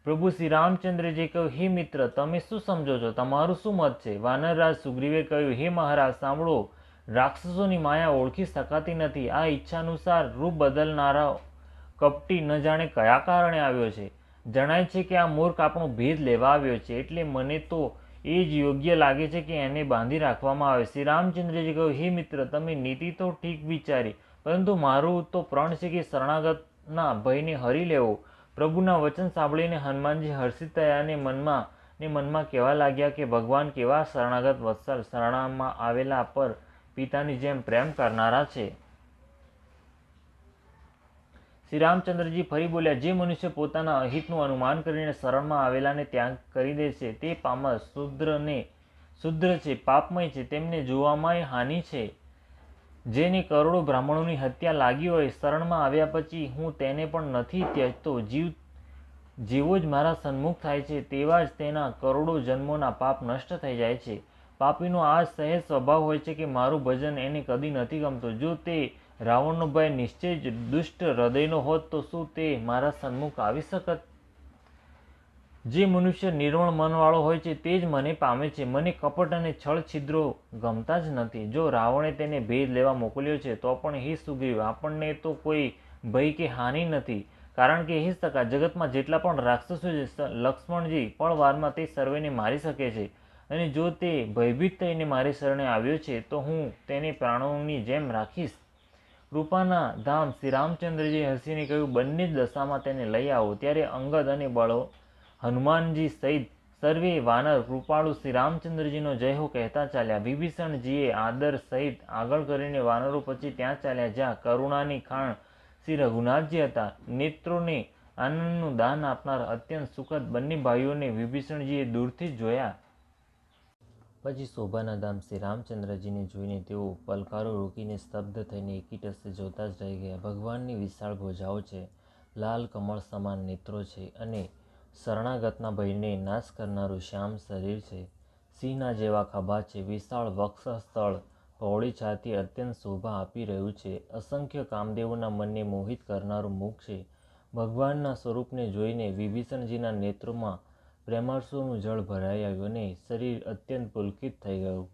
Speaker 1: પ્રભુ શ્રી રામચંદ્રજીએ કહ્યું, હે મિત્ર, તમે શું સમજો છો? તમારું શું મત છે? વાનરરાજ સુગ્રીવે કહ્યું, હે મહારાજ, સાંભળો, રાક્ષસોની માયા ઓળખી શકાતી નથી. આ ઈચ્છાનુસાર રૂપ બદલનારા કપટી ન જાણે કયા કારણે આવ્યો છે. જણાય છે કે આ મૂર્ખ આપણો ભેદ લેવા આવ્યો છે, એટલે મને તો એ જ યોગ્ય લાગે છે કે એને બાંધી રાખવામાં આવે. શ્રી રામચંદ્રજી કહ્યું, હે મિત્ર, તમે નીતિ તો ઠીક વિચારી, પરંતુ મારું તો પ્રણ છે કે શરણાગતના ભયને હરી લેવો. પ્રભુના વચન સાંભળીને હનુમાનજી હર્ષિત થયા અને મનમાં કહેવા લાગ્યા કે ભગવાન કેવા શરણાગત વત્સલ, શરણામાં આવેલા પર પિતાની જેમ પ્રેમ કરનારા છે. શ્રી રામચંદ્રજી ફરી બોલ્યા, જે મનુષ્ય પોતાના અહિતનું અનુમાન કરીને શરણમાં આવેલાને ત્યાગ કરી દે છે, તે પામર શુદ્ર છે, પાપમય છે, તેમને જોવામાંય હાનિ છે. જેને કરોડો બ્રાહ્મણોની હત્યા લાગી હોય, શરણમાં આવ્યા પછી હું તેને પણ નથી ત્યજતો. જેવો જ મારા સન્મુખ થાય છે, તેવા જ તેના કરોડો જન્મોના પાપ નષ્ટ થઈ જાય છે. પાપીનો આ સહેજ સ્વભાવ હોય છે કે મારું ભજન એને કદી નથી ગમતું. જો તે રાવણનો ભાઈ નિશ્ચય જ દુષ્ટ હૃદયનો હોત તો શું તે મારા સન્મુખ આવી શકત? જે મનુષ્ય નિર્મળ મનવાળો હોય છે તે જ મને પામે છે. મને કપટ અને છળ છિદ્રો ગમતા જ નથી. જો રાવણે તેને ભેદ લેવા મોકલ્યો છે તો પણ હે સુગ્રીવ, આપણને તો કોઈ ભય કે હાનિ નથી, કારણ કે હે સખા, જગતમાં જેટલા પણ રાક્ષસો છે, લક્ષ્મણજી પળવારમાં તે સર્વેને મારી શકે છે. અને જો તે ભયભીત થઈને મારી શરણે આવ્યો છે તો હું તેને પ્રાણોની જેમ રાખીશ. કૃપાના ધામ શ્રી રામચંદ્રજીએ હસીને કહ્યું, બંને જ દશામાં તેને લઈ આવો. ત્યારે અંગદ અને હનુમાનજી સહિત સર્વે વાનર કૃપાળુ શ્રી રામચંદ્રજીનો જય હો કહેતા ચાલ્યા. વિભીષણજીએ આદર સહિત આગળ કરીને વાનરો પછી ત્યાં ચાલ્યા જ્યાં કરુણાની ખાણ શ્રી રઘુનાથજી હતા. નેત્રોને આનંદનું દાન આપનાર અત્યંત સુખદ બંને ભાઈઓને વિભીષણજીએ દૂરથી જ જોયા. પછી શોભાના ધામ શ્રી રામચંદ્રજીને જોઈને તેઓ પલકારો રોકીને સ્તબ્ધ થઈને એકીટસે જોતા જ રહી ગયા. ભગવાનની વિશાળ ભુજાઓ છે, લાલ કમળ સમાન નેત્રો છે અને શરણાગતના ભયને નાશ કરનારું શ્યામ શરીર છે. સિંહના જેવા ખભા છે, વિશાળ વક્ષસ્થળ, પહોળી છાતી અત્યંત શોભા આપી રહ્યું છે. અસંખ્ય કામદેવોના મનને મોહિત કરનારું મુખ છે. ભગવાનના સ્વરૂપને જોઈને વિભીષણજીના નેત્રોમાં પ્રેમાશ્રુનું જળ ભરાઈ આવ્યું અને શરીર અત્યંત પુલકિત થઈ ગયું.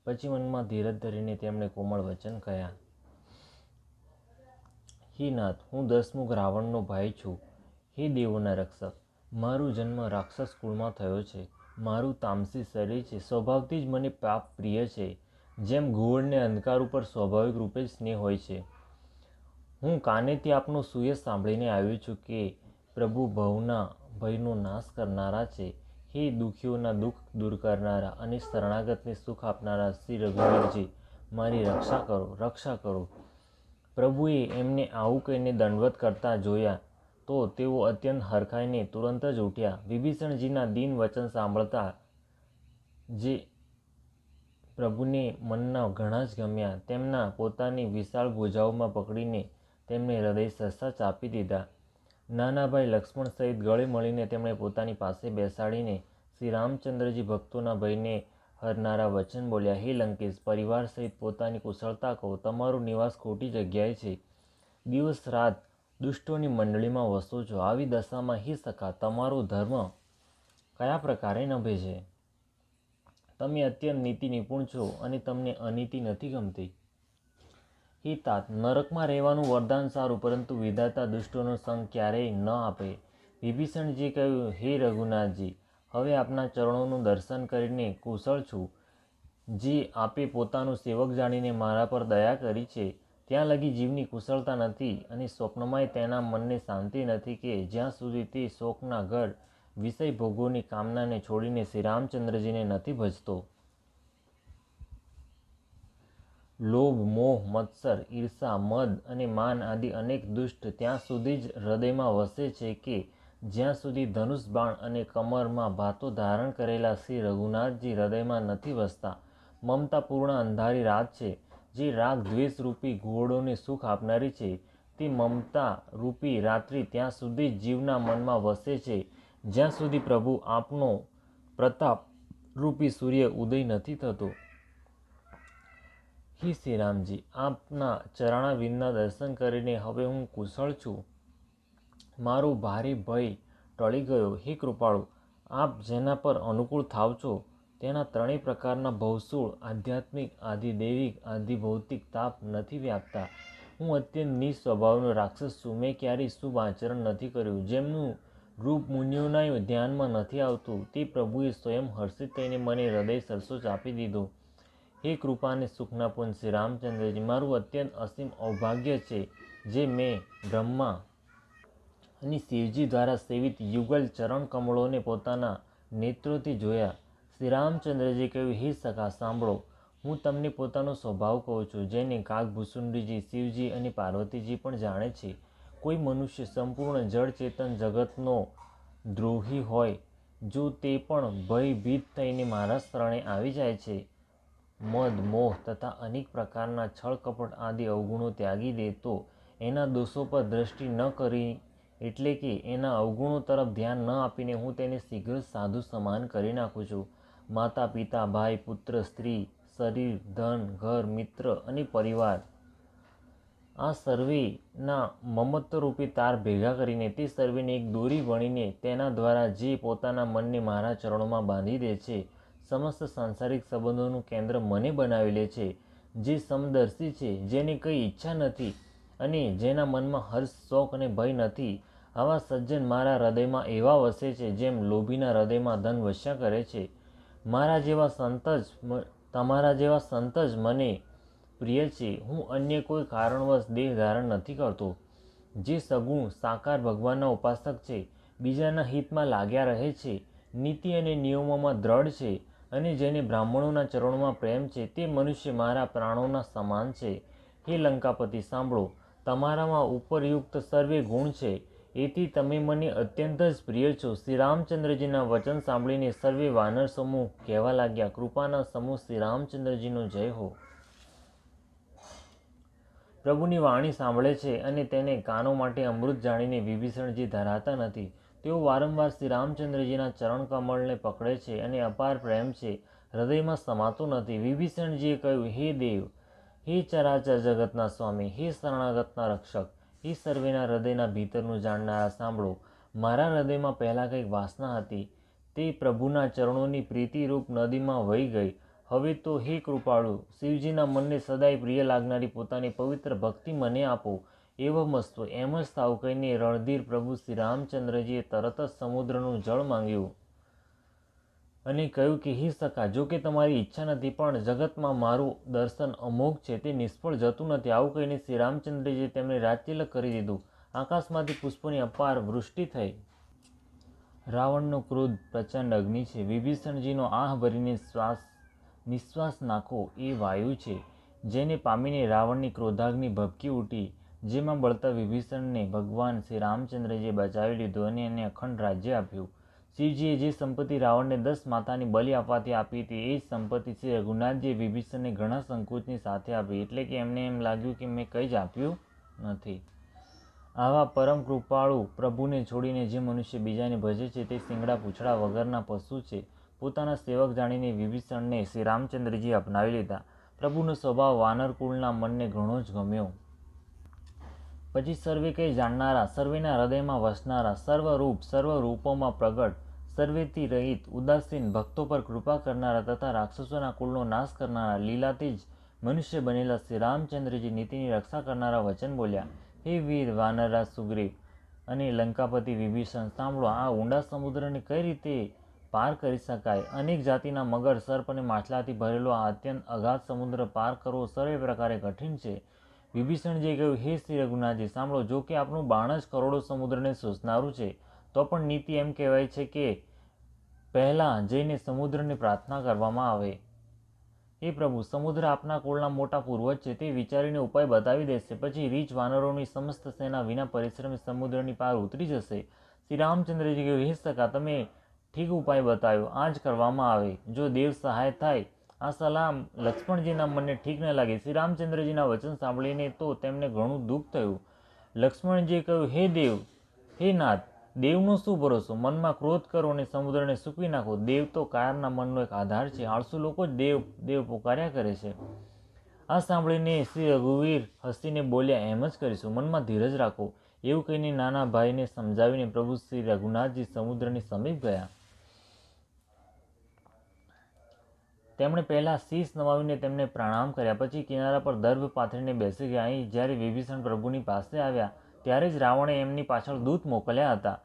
Speaker 1: પછી મનમાં ધીરજ ધરીને તેમણે કોમળ વચન કહ્યા. હે નાથ, હું દસમુખ રાવણનો ભાઈ છું. હે દેવોના રક્ષક, મારો જન્મ રાક્ષસ કુળમાં થયો છે. મારું તામસી શરીર છે. સ્વભાવથી જ મને પાપ પ્રિય છે. જેમ ઘુવડને અંધકાર ઉપર સ્વાભાવિક રૂપે જ સ્નેહ હોય છે. હું કાનેથી આપનો સુયશ સાંભળીને આવ્યો છું કે પ્રભુ ભયનો નાશ કરનારા છે. હે દુઃખીઓના દુઃખ દૂર કરનારા અને શરણાગતને સુખ આપનારા શ્રી રઘુવીરજી, મારી રક્ષા કરો, રક્ષા કરો. પ્રભુએ એમને આવું કહીને દંડવત કરતા જોયા તો તેઓ અત્યંત હરખાઈને તુરંત જ ઉઠ્યા. વિભીષણજીના દીન વચન સાંભળતા જે પ્રભુને મનના ઘણા જ ગમ્યા. તેમના પોતાની વિશાળ ભુજાઓમાં પકડીને તેમને હૃદય સહસા ચાપી દીધા. નાના ભાઈ લક્ષ્મણ સહિત ગળે મળીને તેમણે પોતાની પાસે બેસાડીને શ્રી રામચંદ્રજી ભક્તોના ભયને હરનારા વચન બોલ્યા. હે લંકેશ, પરિવાર સહિત પોતાની કુશળતા કહો. તમારું નિવાસ ખોટી જગ્યાએ છે. દિવસ રાત દુષ્ટોની મંડળીમાં વસો છો. આવી દશામાં હે સખા, તમારો ધર્મ કયા પ્રકારે નભે છે? તમે અત્યંત નીતિ નિપુણ છો અને તમને અનીતિ નથી ગમતી. હે तात, નરકમાં રહેવાનું વરદાન સારું, પરંતુ વિધાતા દુષ્ટોનો સંગ ક્યારેય ન આપે. વિભીષણજીએ કહ્યું, હે રઘુનાથજી, હવે આપના ચરણોનું દર્શન કરીને કુશળ છું. જે આપે પોતાનું સેવક જાણીને મારા પર દયા કરી છે, ત્યાં લગી જીવની કુશળતા નથી અને સ્વપ્નમાંય તેના મનને શાંતિ નથી કે જ્યાં સુધી તે શોકના ઘર વિષય ભોગોની કામનાને છોડીને શ્રી રામચંદ્રજીને નથી ભજતો. લોભ, મોહ, મત્સર, ઈર્ષા, મદ અને માન આદિ અનેક દુષ્ટ ત્યાં સુધી જ હૃદયમાં વસે છે કે જ્યાં સુધી ધનુષ બાણ અને કમરમાં ભાતો ધારણ કરેલા શ્રી રઘુનાથજી હૃદયમાં નથી વસતા. મમતાપૂર્ણ અંધારી રાત છે, જે રાગ દ્વેષ રૂપી ઘુવડોને સુખ આપનારી છે. તે મમતા રૂપી રાત્રિ ત્યાં સુધી જ જીવના મનમાં વસે છે જ્યાં સુધી પ્રભુ આપનો પ્રતાપ રૂપી સૂર્ય ઉદય નથી થતો. હે શ્રી રામજી, આપના ચરણાવિંદના દર્શન કરીને હવે હું કુશળ છું. મારો ભારે ભય ટળી ગયો. હે કૃપાળુ, આપ જેના પર અનુકૂળ થાવ છો તેના ત્રણેય પ્રકારના ભવસૂળ, આધ્યાત્મિક, આધિદૈવિક, આધિભૌતિક તાપ નથી વ્યાપતા. હું અત્યંત નીચ સ્વભાવનો રાક્ષસ છું. મેં ક્યારેય શુભ આચરણ નથી કર્યું. જેમનું રૂપ મુનિઓના ધ્યાનમાં નથી આવતું તે પ્રભુએ સ્વયં હર્ષિત થઈને મને હૃદય સરસો ચાપી દીધો. હે કૃપાને સુખના પુંજ શ્રી રામચંદ્રજી, મારું અત્યંત અસીમ અવભાગ્ય છે જે મેં બ્રહ્મા અને શિવજી દ્વારા સેવિત યુગલ ચરણ કમળોને પોતાના નેત્રોથી જોયા. શ્રી રામચંદ્રજી કહ્યું, હે સખા સાંભળો, હું તમને પોતાનો સ્વભાવ કહું છું, જેને કાગભૂષુંડીજી, શિવજી અને પાર્વતીજી પણ જાણે છે. કોઈ મનુષ્ય સંપૂર્ણ જળ ચેતન જગતનો દ્રોહી હોય, જો તે પણ ભયભીત થઈને મારા શરણે આવી જાય છે, મદ, મોહ તથા અનેક પ્રકારના છળ કપટ આદિ અવગુણો ત્યાગી દે તો એના દોષો પર દ્રષ્ટિ ન કરી, એટલે કે એના અવગુણો તરફ ધ્યાન ન આપીને હું તેને શીઘ્ર સાધુ સમાન કરી નાખું છું. માતા, પિતા, ભાઈ, પુત્ર, સ્ત્રી, શરીર, ધન, ઘર, મિત્ર અને પરિવાર, આ સર્વેના મમત્વરૂપી તાર ભેગા કરીને તે સર્વેને એક દોરી વણીને તેના દ્વારા જે પોતાના મનને મારા ચરણોમાં બાંધી દે છે, સમસ્ત સાંસારિક સંબંધોનું કેન્દ્ર મને બનાવી લે છે, જે સમદર્શી છે, જેને કંઈ ઈચ્છા નથી અને જેના મનમાં હર્ષ, શોક અને ભય નથી, આવા સજ્જન મારા હૃદયમાં એવા વસે છે જેમ લોભીના હૃદયમાં ધન વસ્યા કરે છે. તમારા જેવા સંત જ મને પ્રિય છે. હું અન્ય કોઈ કારણવશ દેહ ધારણ નથી કરતો. જે સગુણ સાકાર ભગવાનના ઉપાસક છે, બીજાના હિતમાં લાગ્યા રહે છે, નીતિ અને નિયમોમાં દ્રઢ છે અને જેને બ્રાહ્મણોના ચરણોમાં પ્રેમ છે, તે મનુષ્ય મારા પ્રાણોના સમાન છે. હે લંકાપતિ સાંભળો, તમારામાં ઉપરયુક્ત સર્વે ગુણ છે. એથી તમે મને અત્યંત જ પ્રિય છો. શ્રી રામચંદ્રજીના વચન સાંભળીને સર્વે વાનર સમૂહ કહેવા લાગ્યા, કૃપાના સમૂહ શ્રી રામચંદ્રજીનો જય હો. પ્રભુની વાણી સાંભળે છે અને તેને કાનો માટે અમૃત જાણીને વિભીષણજી ધરાતા નથી. તેઓ વારંવાર શ્રી રામચંદ્રજીના ચરણ કમળને પકડે છે અને અપાર પ્રેમ છે હૃદયમાં સમાતો નથી. વિભીષણજીએ કહ્યું, હે દેવ, હે ચરાચર જગતના સ્વામી, હે શરણાગતના રક્ષક, હે સર્વેના હૃદયના ભીતરનું જાણનારા, સાંભળો. મારા હૃદયમાં પહેલાં કંઈક વાસના હતી, તે પ્રભુના ચરણોની પ્રીતિરૂપ નદીમાં વહી ગઈ. હવે તો હે કૃપાળુ, શિવજીના મનને સદાય પ્રિય લાગનારી પોતાની પવિત્ર ભક્તિ મને આપો. એવમસ્તુ, એમ જ થાવ કહીને રણધીર પ્રભુ શ્રી રામચંદ્રજીએ તરત જ સમુદ્રનું જળ માંગ્યું અને કહ્યું કે હે સખા, જો કે તમારી ઈચ્છા નથી, પણ જગતમાં મારું દર્શન અમોઘ છે, તે નિષ્ફળ જતું નથી. આવું કહીને શ્રી રામચંદ્રજીએ તેમને રાજતિલક કરી દીધું. આકાશમાંથી પુષ્પોની અપાર વૃષ્ટિ થઈ. રાવણનો ક્રોધ પ્રચંડ અગ્નિ છે. વિભીષણજીનો આહ ભરીને નિશ્વાસ નાખો એ વાયુ છે, જેને પામીને રાવણની ક્રોધાગ્નિ ભભકી ઉઠી. જેમાં બળતા વિભીષણને ભગવાન શ્રી રામચંદ્રજીએ બચાવી લીધો અને એને અખંડ રાજ્ય આપ્યું. શિવજીએ જે સંપત્તિ રાવણને 10 માતાની બલિ આપવાથી આપી હતી, એ જ સંપત્તિ શ્રી રઘુનાથજીએ વિભીષણને ઘણા સંકોચની સાથે આપી. એટલે કે એમને એમ લાગ્યું કે મેં કંઈ જ આપ્યું નથી. આવા પરમ કૃપાળુ પ્રભુને છોડીને જે મનુષ્ય બીજાને ભજે છે તે શિંગડા પૂંછડા વગરના પશુ છે. પોતાના સેવક જાણીને વિભીષણને શ્રી રામચંદ્રજીએ અપનાવી લીધા. પ્રભુનો સ્વભાવ વાનરકુળના મનને ઘણો જ ગમ્યો. પછી સર્વે કંઈ જાણનારા, સર્વેના હૃદયમાં વસનારા, સર્વરૂપ, સર્વ રૂપોમાં પ્રગટ, સર્વેથી રહિત, ઉદાસીન, ભક્તો પર કૃપા કરનારા તથા રાક્ષસોના કુળનો નાશ કરનારા, લીલાથી જ મનુષ્ય બનેલા શ્રી રામચંદ્રજી નીતિની રક્ષા કરનારા વચન બોલ્યા. હે વીર વાનરરાજ સુગ્રીવ અને લંકાપતિ વિભીષણ, સાંભળો. આ ઊંડા સમુદ્રને કઈ રીતે પાર કરી શકાય? અનેક જાતિના મગર, સર્પ અને માછલાથી ભરેલો આ અત્યંત અગાધ સમુદ્ર પાર કરવો સર્વે પ્રકારે કઠિન છે. વિભીષણજીએ કહ્યું, હે શ્રી રઘુનાથજી, સાંભળો. જો કે આપણું બાણ જ કરોડો સમુદ્રને સૂચનારું છે, તો પણ નીતિ એમ કહેવાય છે કે પહેલાં જઈને સમુદ્રની પ્રાર્થના કરવામાં આવે. હે પ્રભુ, સમુદ્ર આપના કુળના મોટા પૂર્વજ છે, તે વિચારીને ઉપાય બતાવી દેશે. પછી રીછ વાનરોની સમસ્ત સેના વિના પરિશ્રમે સમુદ્રની પાર ઉતરી જશે. શ્રી રામચંદ્રજી કહ્યું, હે સખા, તમે ઠીક ઉપાય બતાવ્યો, આ જ કરવામાં આવે. જો દેવ સહાય થાય. આ સલાહ લક્ષ્મણજીના મનને ઠીક ન લાગી. શ્રી રામચંદ્રજીના વચન સાંભળીને તો તેમને ઘણું દુઃખ થયું. લક્ષ્મણજીએ કહ્યું, હે દેવ, હે નાથ, દેવનો શું ભરોસો? મનમાં ક્રોધ કરો અને સમુદ્રને સૂકવી નાખો. દેવ તો કાયરના મનનો એક આધાર છે. આળસુ લોકો જ દેવ દેવ પોકાર્યા કરે છે. આ સાંભળીને શ્રી રઘુવીર હસીને બોલ્યા, એમ જ કરીશું, મનમાં ધીરજ રાખો. એવું કહીને નાના ભાઈને સમજાવીને પ્રભુ શ્રી રઘુનાથજી સમુદ્રની સમીપ ગયા. તેમણે પહેલાં શીશ નમાવીને તેમને પ્રણામ કર્યા. પછી કિનારા પર દર્ભ પાથરીને બેસી ગયા. અહીં જ્યારે વિભીષણ પ્રભુની પાસે આવ્યા, ત્યારે જ રાવણે એમની પાછળ દૂત મોકલ્યા હતા.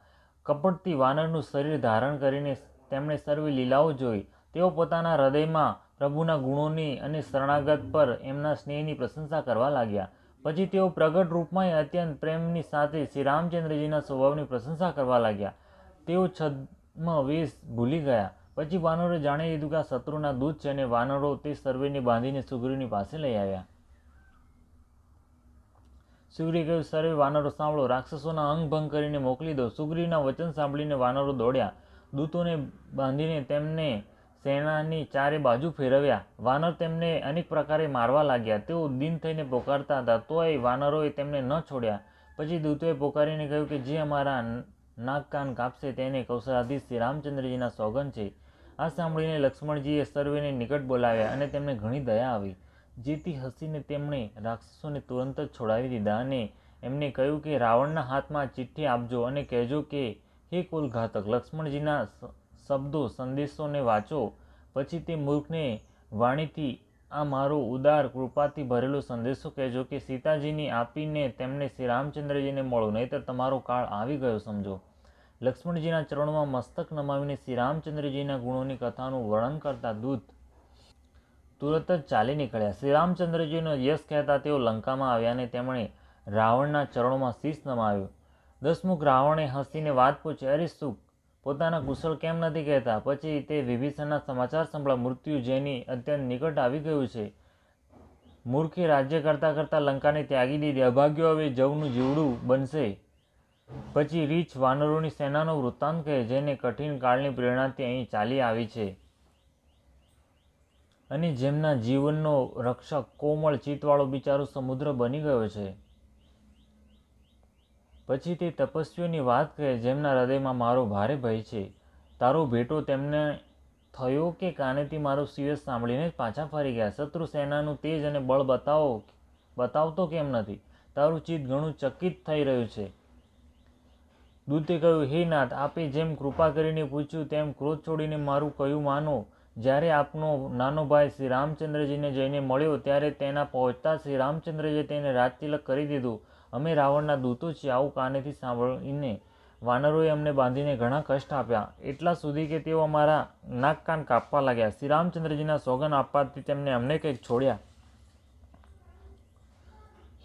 Speaker 1: કપટથી વાનરનું શરીર ધારણ કરીને તેમણે સર્વે લીલાઓ જોઈ. તેઓ પોતાના હૃદયમાં પ્રભુના ગુણોની અને શરણાગત પર એમના સ્નેહની પ્રશંસા કરવા લાગ્યા. પછી તેઓ પ્રગટ રૂપમાં અત્યંત પ્રેમની સાથે શ્રી રામચંદ્રજીના સ્વભાવની પ્રશંસા કરવા લાગ્યા. તેઓ છદ્મ વેશ ભૂલી ગયા. પછી વાનરોએ જાણી લીધું કે આ શત્રુના દૂત છે અને વાનરો તે સર્વેને બાંધીને સુગ્રીવની પાસે લઈ આવ્યા. સુગ્રીવે કહ્યું, સર્વે વાનરો સાંભળો. રાક્ષસોના અંગ ભંગ કરીને મોકલી દો. સુગ્રીવના વચન સાંભળીને વાનરો દોડ્યા. દૂતોને બાંધીને તેમને સેનાની ચારે બાજુ ફેરવ્યા. વાનર તેમને અનેક પ્રકારે મારવા લાગ્યા. તેઓ દીન થઈને પોકારતા હતા, તોય વાનરોએ તેમને ન છોડ્યા. પછી દૂતોએ પોકારીને કહ્યું કે જે અમારા નાક કાન કાપશે તેને કૌશલાધીશ શ્રી રામચંદ્રજીના સોગંદ છે. આ સાંભળીને લક્ષ્મણજીએ સર્વેને નિકટ બોલાવ્યા અને તેમને ઘણી દયા આવી. જેથી હસીને તેમણે રાક્ષસોને તુરંત જ છોડાવી દીધા અને એમને કહ્યું કે રાવણના હાથમાં ચિઠ્ઠી આપજો અને કહેજો કે હે કુલઘાતક, લક્ષ્મણજીના શબ્દો સંદેશોને વાંચો. પછી તે મૂર્ખને વાણીથી આ મારો ઉદાર કૃપાથી ભરેલો સંદેશો કહેજો કે સીતાજીની આપીને તેમને શ્રી રામચંદ્રજીને મળો, નહીંતર તમારો કાળ આવી ગયો સમજો. લક્ષ્મણજીના ચરણોમાં મસ્તક નમાવીને શ્રી રામચંદ્રજીના ગુણોની કથાનું વર્ણન કરતા દૂત તુરત જ ચાલી નીકળ્યા. શ્રી રામચંદ્રજીનો યશ કહેતા તેઓ લંકામાં આવ્યા અને તેમણે રાવણના ચરણોમાં શીશ નમાવ્યું. દસમુખ રાવણે હસીને વાત પૂછી, અરે સુખ, પોતાના કુશળ કેમ નથી કહેતા? પછી તે વિભીષણના સમાચાર સંભળા. મૃત્યુ જેની અત્યંત નિકટ આવી ગયું છે. મૂર્ખે રાજ્ય કરતાં કરતાં લંકાને ત્યાગી દીધી. અભાગ્યો હવે જવનું જીવડું બનશે. પછી રીછ વાનરોની સેનાનો વૃત્તાંત કહે, જેને કઠિન કાળની પ્રેરણાથી અહીં ચાલી આવી છે અને જેમના જીવનનો રક્ષક કોમળ ચિત્તવાળો બિચારો સમુદ્ર બની ગયો છે. પછી તે તપસ્વીઓની વાત કહે, જેમના હૃદયમાં મારો ભારે ભય છે. તારો ભેટો તેમને થયો કે કાનેથી મારો સિવેશ સાંભળીને જ પાછા ફરી ગયા? શત્રુ સેનાનું તેજ અને બળ બતાવતો કેમ નથી? તારું ચિત્ત ઘણું ચકિત થઈ રહ્યું છે. દૂતે કહ્યું, હે નાથ, આપે જેમ કૃપા કરીને પૂછ્યું તેમ ક્રોધ છોડીને મારું કહ્યું માનો. જ્યારે આપનો નાનો ભાઈ શ્રી રામચંદ્રજીને જઈને મળ્યો ત્યારે તેના પહોંચતા શ્રી રામચંદ્રજીએ તેને રાજતિલક કરી દીધું. અમે રાવણના દૂતો છીએ, આવું કાનેથી સાંભળીને વાનરોએ અમને બાંધીને ઘણા કષ્ટ આપ્યા, એટલા સુધી કે તેઓ અમારા નાક કાન કાપવા લાગ્યા. શ્રી રામચંદ્રજીના સોગન આપવાથી તેમને અમને કંઈક છોડ્યા.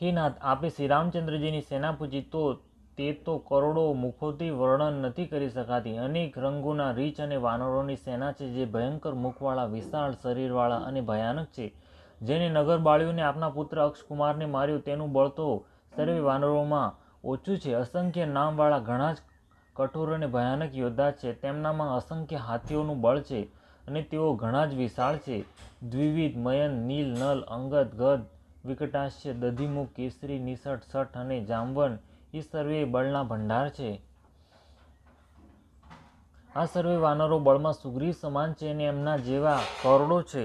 Speaker 1: હે નાથ, આપે શ્રી રામચંદ્રજીની સેના પૂછી તો તે તો કરોડો મુખોથી વર્ણન નથી કરી શકાતી. અનેક રંગોના રીછ અને વાનરોની સેના છે, જે ભયંકર મુખવાળા, વિશાળ શરીરવાળા અને ભયાનક છે. જેને નગર બાળ્યું આપના પુત્ર અક્ષકુમારને માર્યો, તેનું બળ તો સર્વે વાનરોમાં ઓછું છે. અસંખ્ય નામવાળા ઘણા જ કઠોર અને ભયાનક યોદ્ધા છે. તેમનામાં અસંખ્ય હાથીઓનું બળ છે અને તેઓ ઘણા જ વિશાળ છે. દ્વિવિધ, મયન, નીલ, નલ, અંગદ, ગદ, વિકટાસ્ય, દધિમુખ, કેસરી, નિષઠ, શઠ અને જાંબવન એ સર્વે બળના ભંડાર છે. આ સર્વે વાનરો બળમાં સુગ્રીવ સમાન છે અને એમના જેવા કરોડો છે.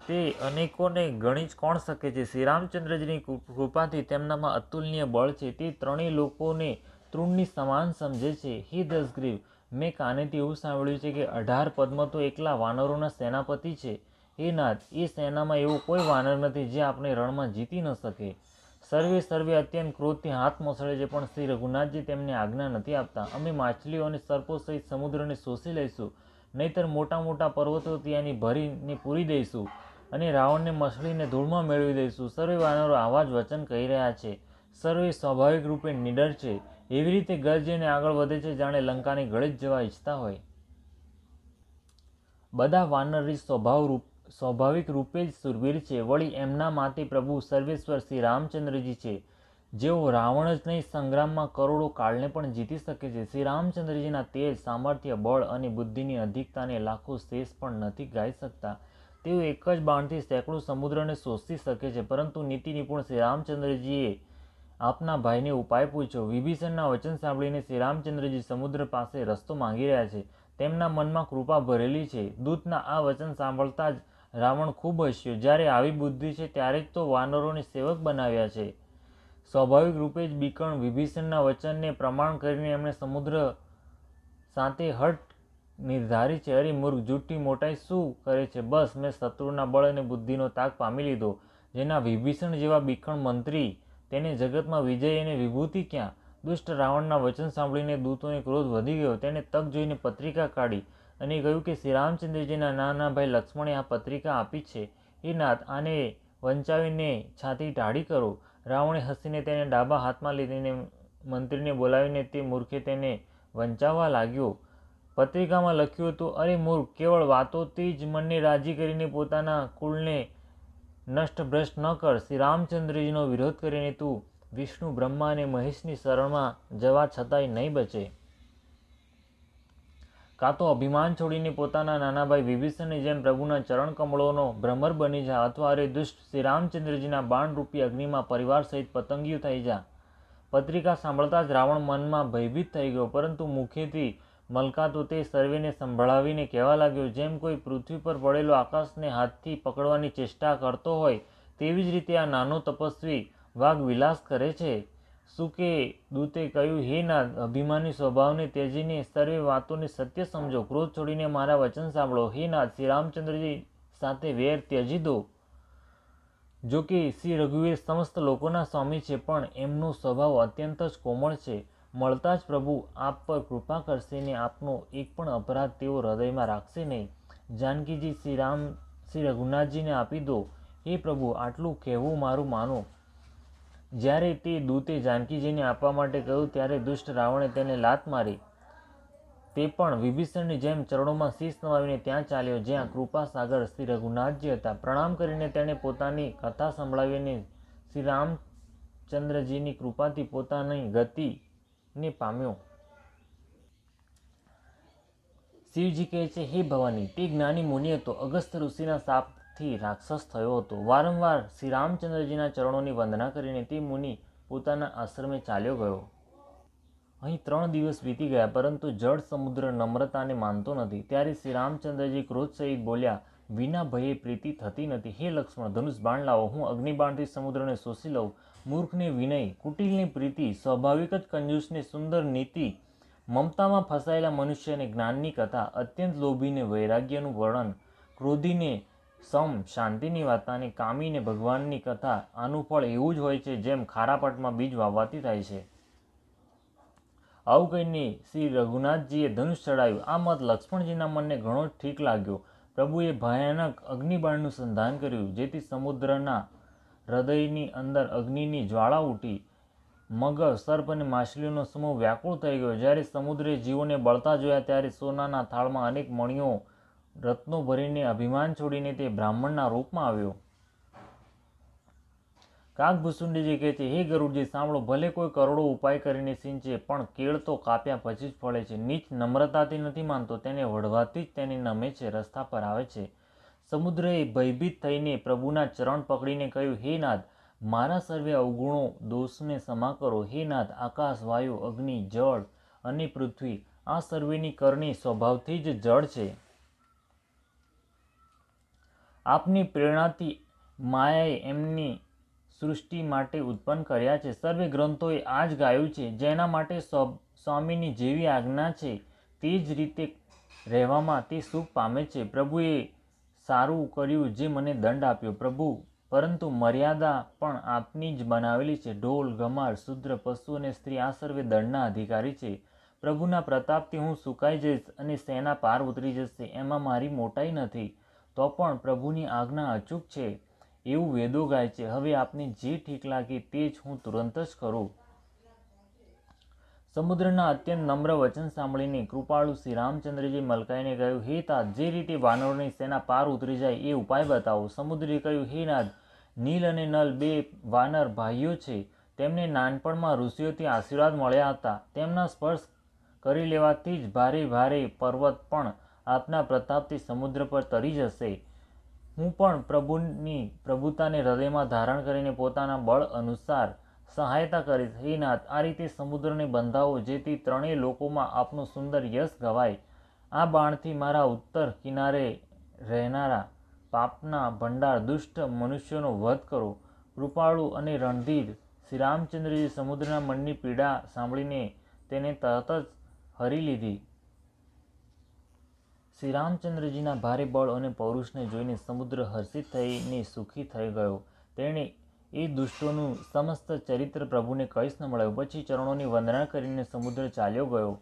Speaker 1: તે અનેકોને ગણી જ કોણ શકે છે. શ્રી રામચંદ્રજીની કૃપાથી તેમનામાં અતુલનીય બળ છે. તે ત્રણેય લોકોને તૃણની સમાન સમજે છે. હે દશગ્રીવ, મેં કાનેથી એવું સાંભળ્યું છે કે 18 પદ્મ તો એકલા વાનરોના સેનાપતિ છે. હે નાથ, એ સેનામાં એવો કોઈ વાનર નથી જે આપણે રણમાં જીતી ન શકે. સર્વે અત્યંત ક્રોધથી હાથ મસળે છે, પણ શ્રી રઘુનાથજી તેમને આજ્ઞા નથી આપતા. અમે માછલીઓ અને સર્પો સહિત સમુદ્રને શોષી લઈશું, નહીતર મોટા મોટા પર્વતો ત્યાંની ભરીને પૂરી દઈશું અને રાવણને મસળીને ધૂળમાં મેળવી દઈશું. સર્વે વાનરો આવા જ વચન કહી રહ્યા છે. સર્વે સ્વાભાવિક રૂપે નિડર છે. એવી રીતે ગર્જીને આગળ વધે છે, જાણે લંકાને ગળી જ જવા ઈચ્છતા હોય. બધા વાનર સ્વાભાવિક રૂપે જ સુરવીર છે. વળી એમના માતે પ્રભુ સર્વેશ્વર શ્રી રામચંદ્રજી છે, જેઓ રાવણ જ નહીં, સંગ્રામમાં કરોડો કાળને પણ જીતી શકે છે. શ્રી રામચંદ્રજીના તેજ, સામર્થ્ય, બળ અને બુદ્ધિની અધિકતાને લાખો શેષ પણ નથી ગાઈ શકતા. તેઓ એક જ બાણથી સેંકડો સમુદ્રને શોષી શકે છે. પરંતુ નીતિ નિપુણ શ્રી રામચંદ્રજીએ આપના ભાઈને ઉપાય પૂછ્યો. વિભીષણના વચન સાંભળીને શ્રી રામચંદ્રજી સમુદ્ર પાસે રસ્તો માંગી રહ્યા છે. તેમના મનમાં કૃપા ભરેલી છે. દૂતના આ વચન સાંભળતા જ રાવણ ખૂબ હસ્યો. જ્યારે આવી બુદ્ધિ છે ત્યારે જ તો વાનરોને સેવક બનાવ્યા છે. સ્વાભાવિક રૂપે જ બીકણ વિભીષણના વચનને પ્રમાણ કરીને એમણે સમુદ્ર સાથે હઠ નિર્ધારી છે. અરે મૂર્ખ, જૂઠી મોટાઈ શું કરે છે? બસ, મેં શત્રુના બળ અને બુદ્ધિનો તાક પામી લીધો. જેના વિભીષણ જેવા બીકણ મંત્રી, તેને જગતમાં વિજય અને વિભૂતિ ક્યાં? દુષ્ટ રાવણના વચન સાંભળીને દૂતોને ક્રોધ વધી ગયો. તેને તક જોઈને પત્રિકા કાઢી અને કહ્યું કે શ્રી રામચંદ્રજીના નાના ભાઈ લક્ષ્મણે આ પત્રિકા આપી છે. હે નાથ, આને વંચાવીને છાતી ટાઢી કરો. રાવણે હસીને તેને ડાબા હાથમાં લીધીને મંત્રીને બોલાવીને તે મૂર્ખે તેને વંચાવવા લાગ્યો. પત્રિકામાં લખ્યું હતું, અરે મૂર્ખ, કેવળ વાતોથી જ મનને રાજી કરીને પોતાના કુળને નષ્ટ ભ્રષ્ટ ન કર. શ્રી રામચંદ્રજીનો વિરોધ કરીને તું વિષ્ણુ, બ્રહ્મા અને મહેશની શરણમાં જવા છતાંય નહીં બચે. કાં તો અભિમાન છોડીને પોતાના નાના ભાઈ વિભીષણની જેમ પ્રભુના ચરણ કમળોનો ભ્રમર બની જા, અથવા અરે દુષ્ટ, શ્રી રામચંદ્રજીના બાણરૂપી અગ્નિમાં પરિવાર સહિત પતંગિયું થઈ જા. પત્રિકા સાંભળતા જ રાવણ મનમાં ભયભીત થઈ ગયો, પરંતુ મુખેથી મલકાતો તે સર્વેને સંભળાવીને કહેવા લાગ્યો, જેમ કોઈ પૃથ્વી પર પડેલો આકાશને હાથથી પકડવાની ચેષ્ટા કરતો હોય, તેવી જ રીતે આ નાનો તપસ્વી વાઘ વિલાસ કરે છે. સુકે દૂતે કહ્યું, હે નાથ, અભિમાની સ્વભાવને ત્યજીને સર્વે વાતોને સત્ય સમજો. ક્રોધ છોડીને મારા વચન સાંભળો. હે નાથ, શ્રી રામચંદ્રજી સાથે વેર ત્યજી દો. જો કે શ્રી રઘુવીર સમસ્ત લોકોના સ્વામી છે, પણ એમનો સ્વભાવ અત્યંત જ કોમળ છે. મળતા જ પ્રભુ આપ પર કૃપા કરશે ને આપનો એક પણ અપરાધ તેઓ હૃદયમાં રાખશે નહીં. જાનકીજી શ્રી રઘુનાથજીને આપી દો. હે પ્રભુ, આટલું કહેવું મારું માનો. જ્યારે તે દૂતે જાનકીજીને આપવા માટે કહ્યું ત્યારે દુષ્ટ રાવણે તેને લાત મારી. તે પણ વિભીષણની જેમ ચરણોમાં શીશ નમાવીને ત્યાં ચાલ્યો જ્યાં કૃપા સાગર શ્રી રઘુનાથજી હતા. પ્રણામ કરીને તેણે પોતાની કથા સંભળાવી અને શ્રી રામચંદ્રજીની કૃપાથી પોતાની ગતિ ને પામ્યો। શિવજી કહે છે, હે ભવાની, તે જ્ઞાની મુનિ હતો, અગસ્ત્ય ઋષિના શાપથી રાક્ષસ થયો હતો। વારંવાર શ્રી રામચંદ્રજીના ચરણોની વંદના કરીને તે મુનિ પોતાના આશ્રમે ચાલ્યો ગયો। અહીં 3 દિવસ વીતી ગયા, પરંતુ જળ સમુદ્ર નમ્રતાને માનતો નથી। ત્યારે શ્રી રામચંદ્રજી ક્રોધ સહિત બોલ્યા, વિના ભયે પ્રીતિ થતી નથી। હે લક્ષ્મણ, ધનુષ બાણ લાવો, હું અગ્નિબાણથી સમુદ્રને શોષી લઉં। મૂર્ખને વિનય, કુટિલની પ્રીતિ, સ્વાભાવિક જ કંજૂસને સુંદર નીતિ, મમતામાં ફસાયેલા મનુષ્યને જ્ઞાનની કથા, અત્યંત લોભીને વૈરાગ્યનું વર્ણન, ક્રોધીને સમ શાંતિની વાર્તા અને કામીને ભગવાનની કથા, આનું ફળ એવું જ હોય છે જેમ ખારા પટમાં બીજ વાવવાથી થાય છે। આવું કહીને શ્રી રઘુનાથજીએ ધનુષ ચડાવ્યું। આ મત લક્ષ્મણજીના મનને ઘણો જ ઠીક લાગ્યો। પ્રભુએ ભયાનક અગ્નિબાણનું સંધાન કર્યું, જેથી સમુદ્રના હૃદયની અંદર અગ્નિની જ્વાળા ઉઠી। મગર, સર્પ અને માછલીઓનો સમૂહ વ્યાકુળ થઈ ગયો। જ્યારે સમુદ્રે જીવોને બળતા જોયા ત્યારે સોનાના થાળમાં અનેક મણિઓ, રત્નો ભરીને અભિમાન છોડીને તે બ્રાહ્મણના રૂપમાં આવ્યો। કાગભૂસુંડીજી કહે છે, હે ગરુડજી સાંભળો, ભલે કોઈ કરોડો ઉપાય કરીને સિંચે, પણ કેળ તો કાપ્યા પછી જ ફળે છે। નીચ નમ્રતાથી નથી માનતો, તેને વઢવાથી જ તેને નમે છે, રસ્તા પર આવે છે। સમુદ્રએ ભયભીત થઈને પ્રભુના ચરણ પકડીને કહ્યું, હે નાથ, મારા સર્વે અવગુણો દોષને ક્ષમા કરો। હે નાથ, આકાશ, વાયુ, અગ્નિ, જળ અને પૃથ્વી આ સર્વેની કરણી સ્વભાવથી જ જળ છે। આપની પ્રેરણાથી માયાએ એમની સૃષ્ટિ માટે ઉત્પન્ન કર્યા છે। સર્વે ગ્રંથોએ આ જ ગાયું છે। જેના માટે સ્વામીની જેવી આજ્ઞા છે તે જ રીતે રહેવામાં તે સુખ પામે છે। પ્રભુએ સારું કર્યું જે મને દંડ આપ્યો પ્રભુ, પરંતુ મર્યાદા પણ આપની જ બનાવેલી છે। ઢોલ, ગમાર, શૂદ્ર, પશુ અને સ્ત્રી આ સર્વે દંડના અધિકારી છે। પ્રભુના પ્રતાપથી હું સુકાઈ જઈશ અને સેના પાર ઉતરી જશે, એમાં મારી મોટાઈ નથી। તો પણ પ્રભુની આજ્ઞા અચૂક છે એવું વેદો ગાય છે। હવે આપને જે ઠીક લાગે તે જ હું તુરંત જ કરું। સમુદ્રના અત્યંત નમ્ર વચન સાંભળીને કૃપાળુ શ્રી રામચંદ્રજી મલકાઈને કહ્યું, હે तात, જે રીતે વાનરોની સેના પાર ઉતરી જાય એ ઉપાય બતાવો। સમુદ્રે કહ્યું, હે નાથ, નીલ અને નલ 2 વાનર ભાઈઓ છે। તેમને નાનપણમાં ઋષિઓથી આશીર્વાદ મળ્યા હતા। તેમના સ્પર્શ કરી લેવાથી જ ભારે ભારે પર્વત પણ આપના પ્રતાપથી સમુદ્ર પર તરી જશે। હું પણ પ્રભુની પ્રભુતાને હૃદયમાં ધારણ કરીને પોતાના બળ અનુસાર સહાયતા કરીશ। હે નાથ, આ રીતે સમુદ્રને બંધાવો, જેથી 3 લોકોમાં આપનું સુંદર યશ ગવાય। આ બાણથી મારા ઉત્તર કિનારે રહેનારા પાપના ભંડાર દુષ્ટ મનુષ્યોનો વધ કરો। કૃપાળુ અને રણધીર શ્રી રામચંદ્રજી સમુદ્રના મનની પીડા સાંભળીને તેને તરત જ હરી લીધી। શ્રી રામચંદ્રજીના ભારે બળ અને પૌરુષને જોઈને સમુદ્ર હર્ષિત થઈને સુખી થઈ ગયો। તેણે એ દુષ્ટોનું સમસ્ત ચરિત્ર પ્રભુને કહીશ ન મળ્યું। પછી ચરણોની વંદના કરીને સમુદ્ર ચાલ્યો ગયો।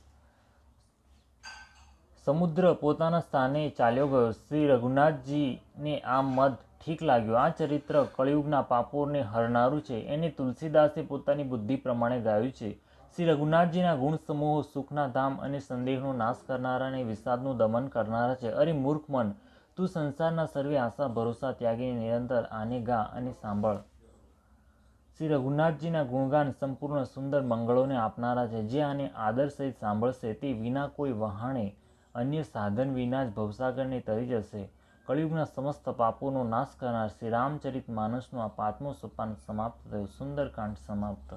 Speaker 1: સમુદ્ર પોતાના સ્થાને ચાલ્યો ગયો। શ્રી રઘુનાથજીને આ મત ઠીક લાગ્યો। આ ચરિત્ર કળિયુગના પાપોને હરનારું છે। એને તુલસીદાસે પોતાની બુદ્ધિ પ્રમાણે ગાયું છે। શ્રી રઘુનાથજીના ગુણ સમૂહો સુખના ધામ અને સંદેહનો નાશ કરનારા અને વિષાદનું દમન કરનારા છે। અરે મૂર્ખ મન, તું સંસારના સર્વે આશા ભરોસા ત્યાગીને નિરંતર આને ગા અને સાંભળ। શ્રી રઘુનાથજીના ગુણગાન સંપૂર્ણ સુંદર મંગળોને આપનારા છે। જે આને આદર સહિત સાંભળશે તે વિના કોઈ વહાણે અન્ય સાધન વિના જ ભવસાગરને તરી જશે। કળિયુગના સમસ્ત પાપોનો નાશ કરનાર શ્રી રામચરિત માનસનું આ 5મું સોપાન સમાપ્ત થયું। સુંદરકાંડ સમાપ્ત।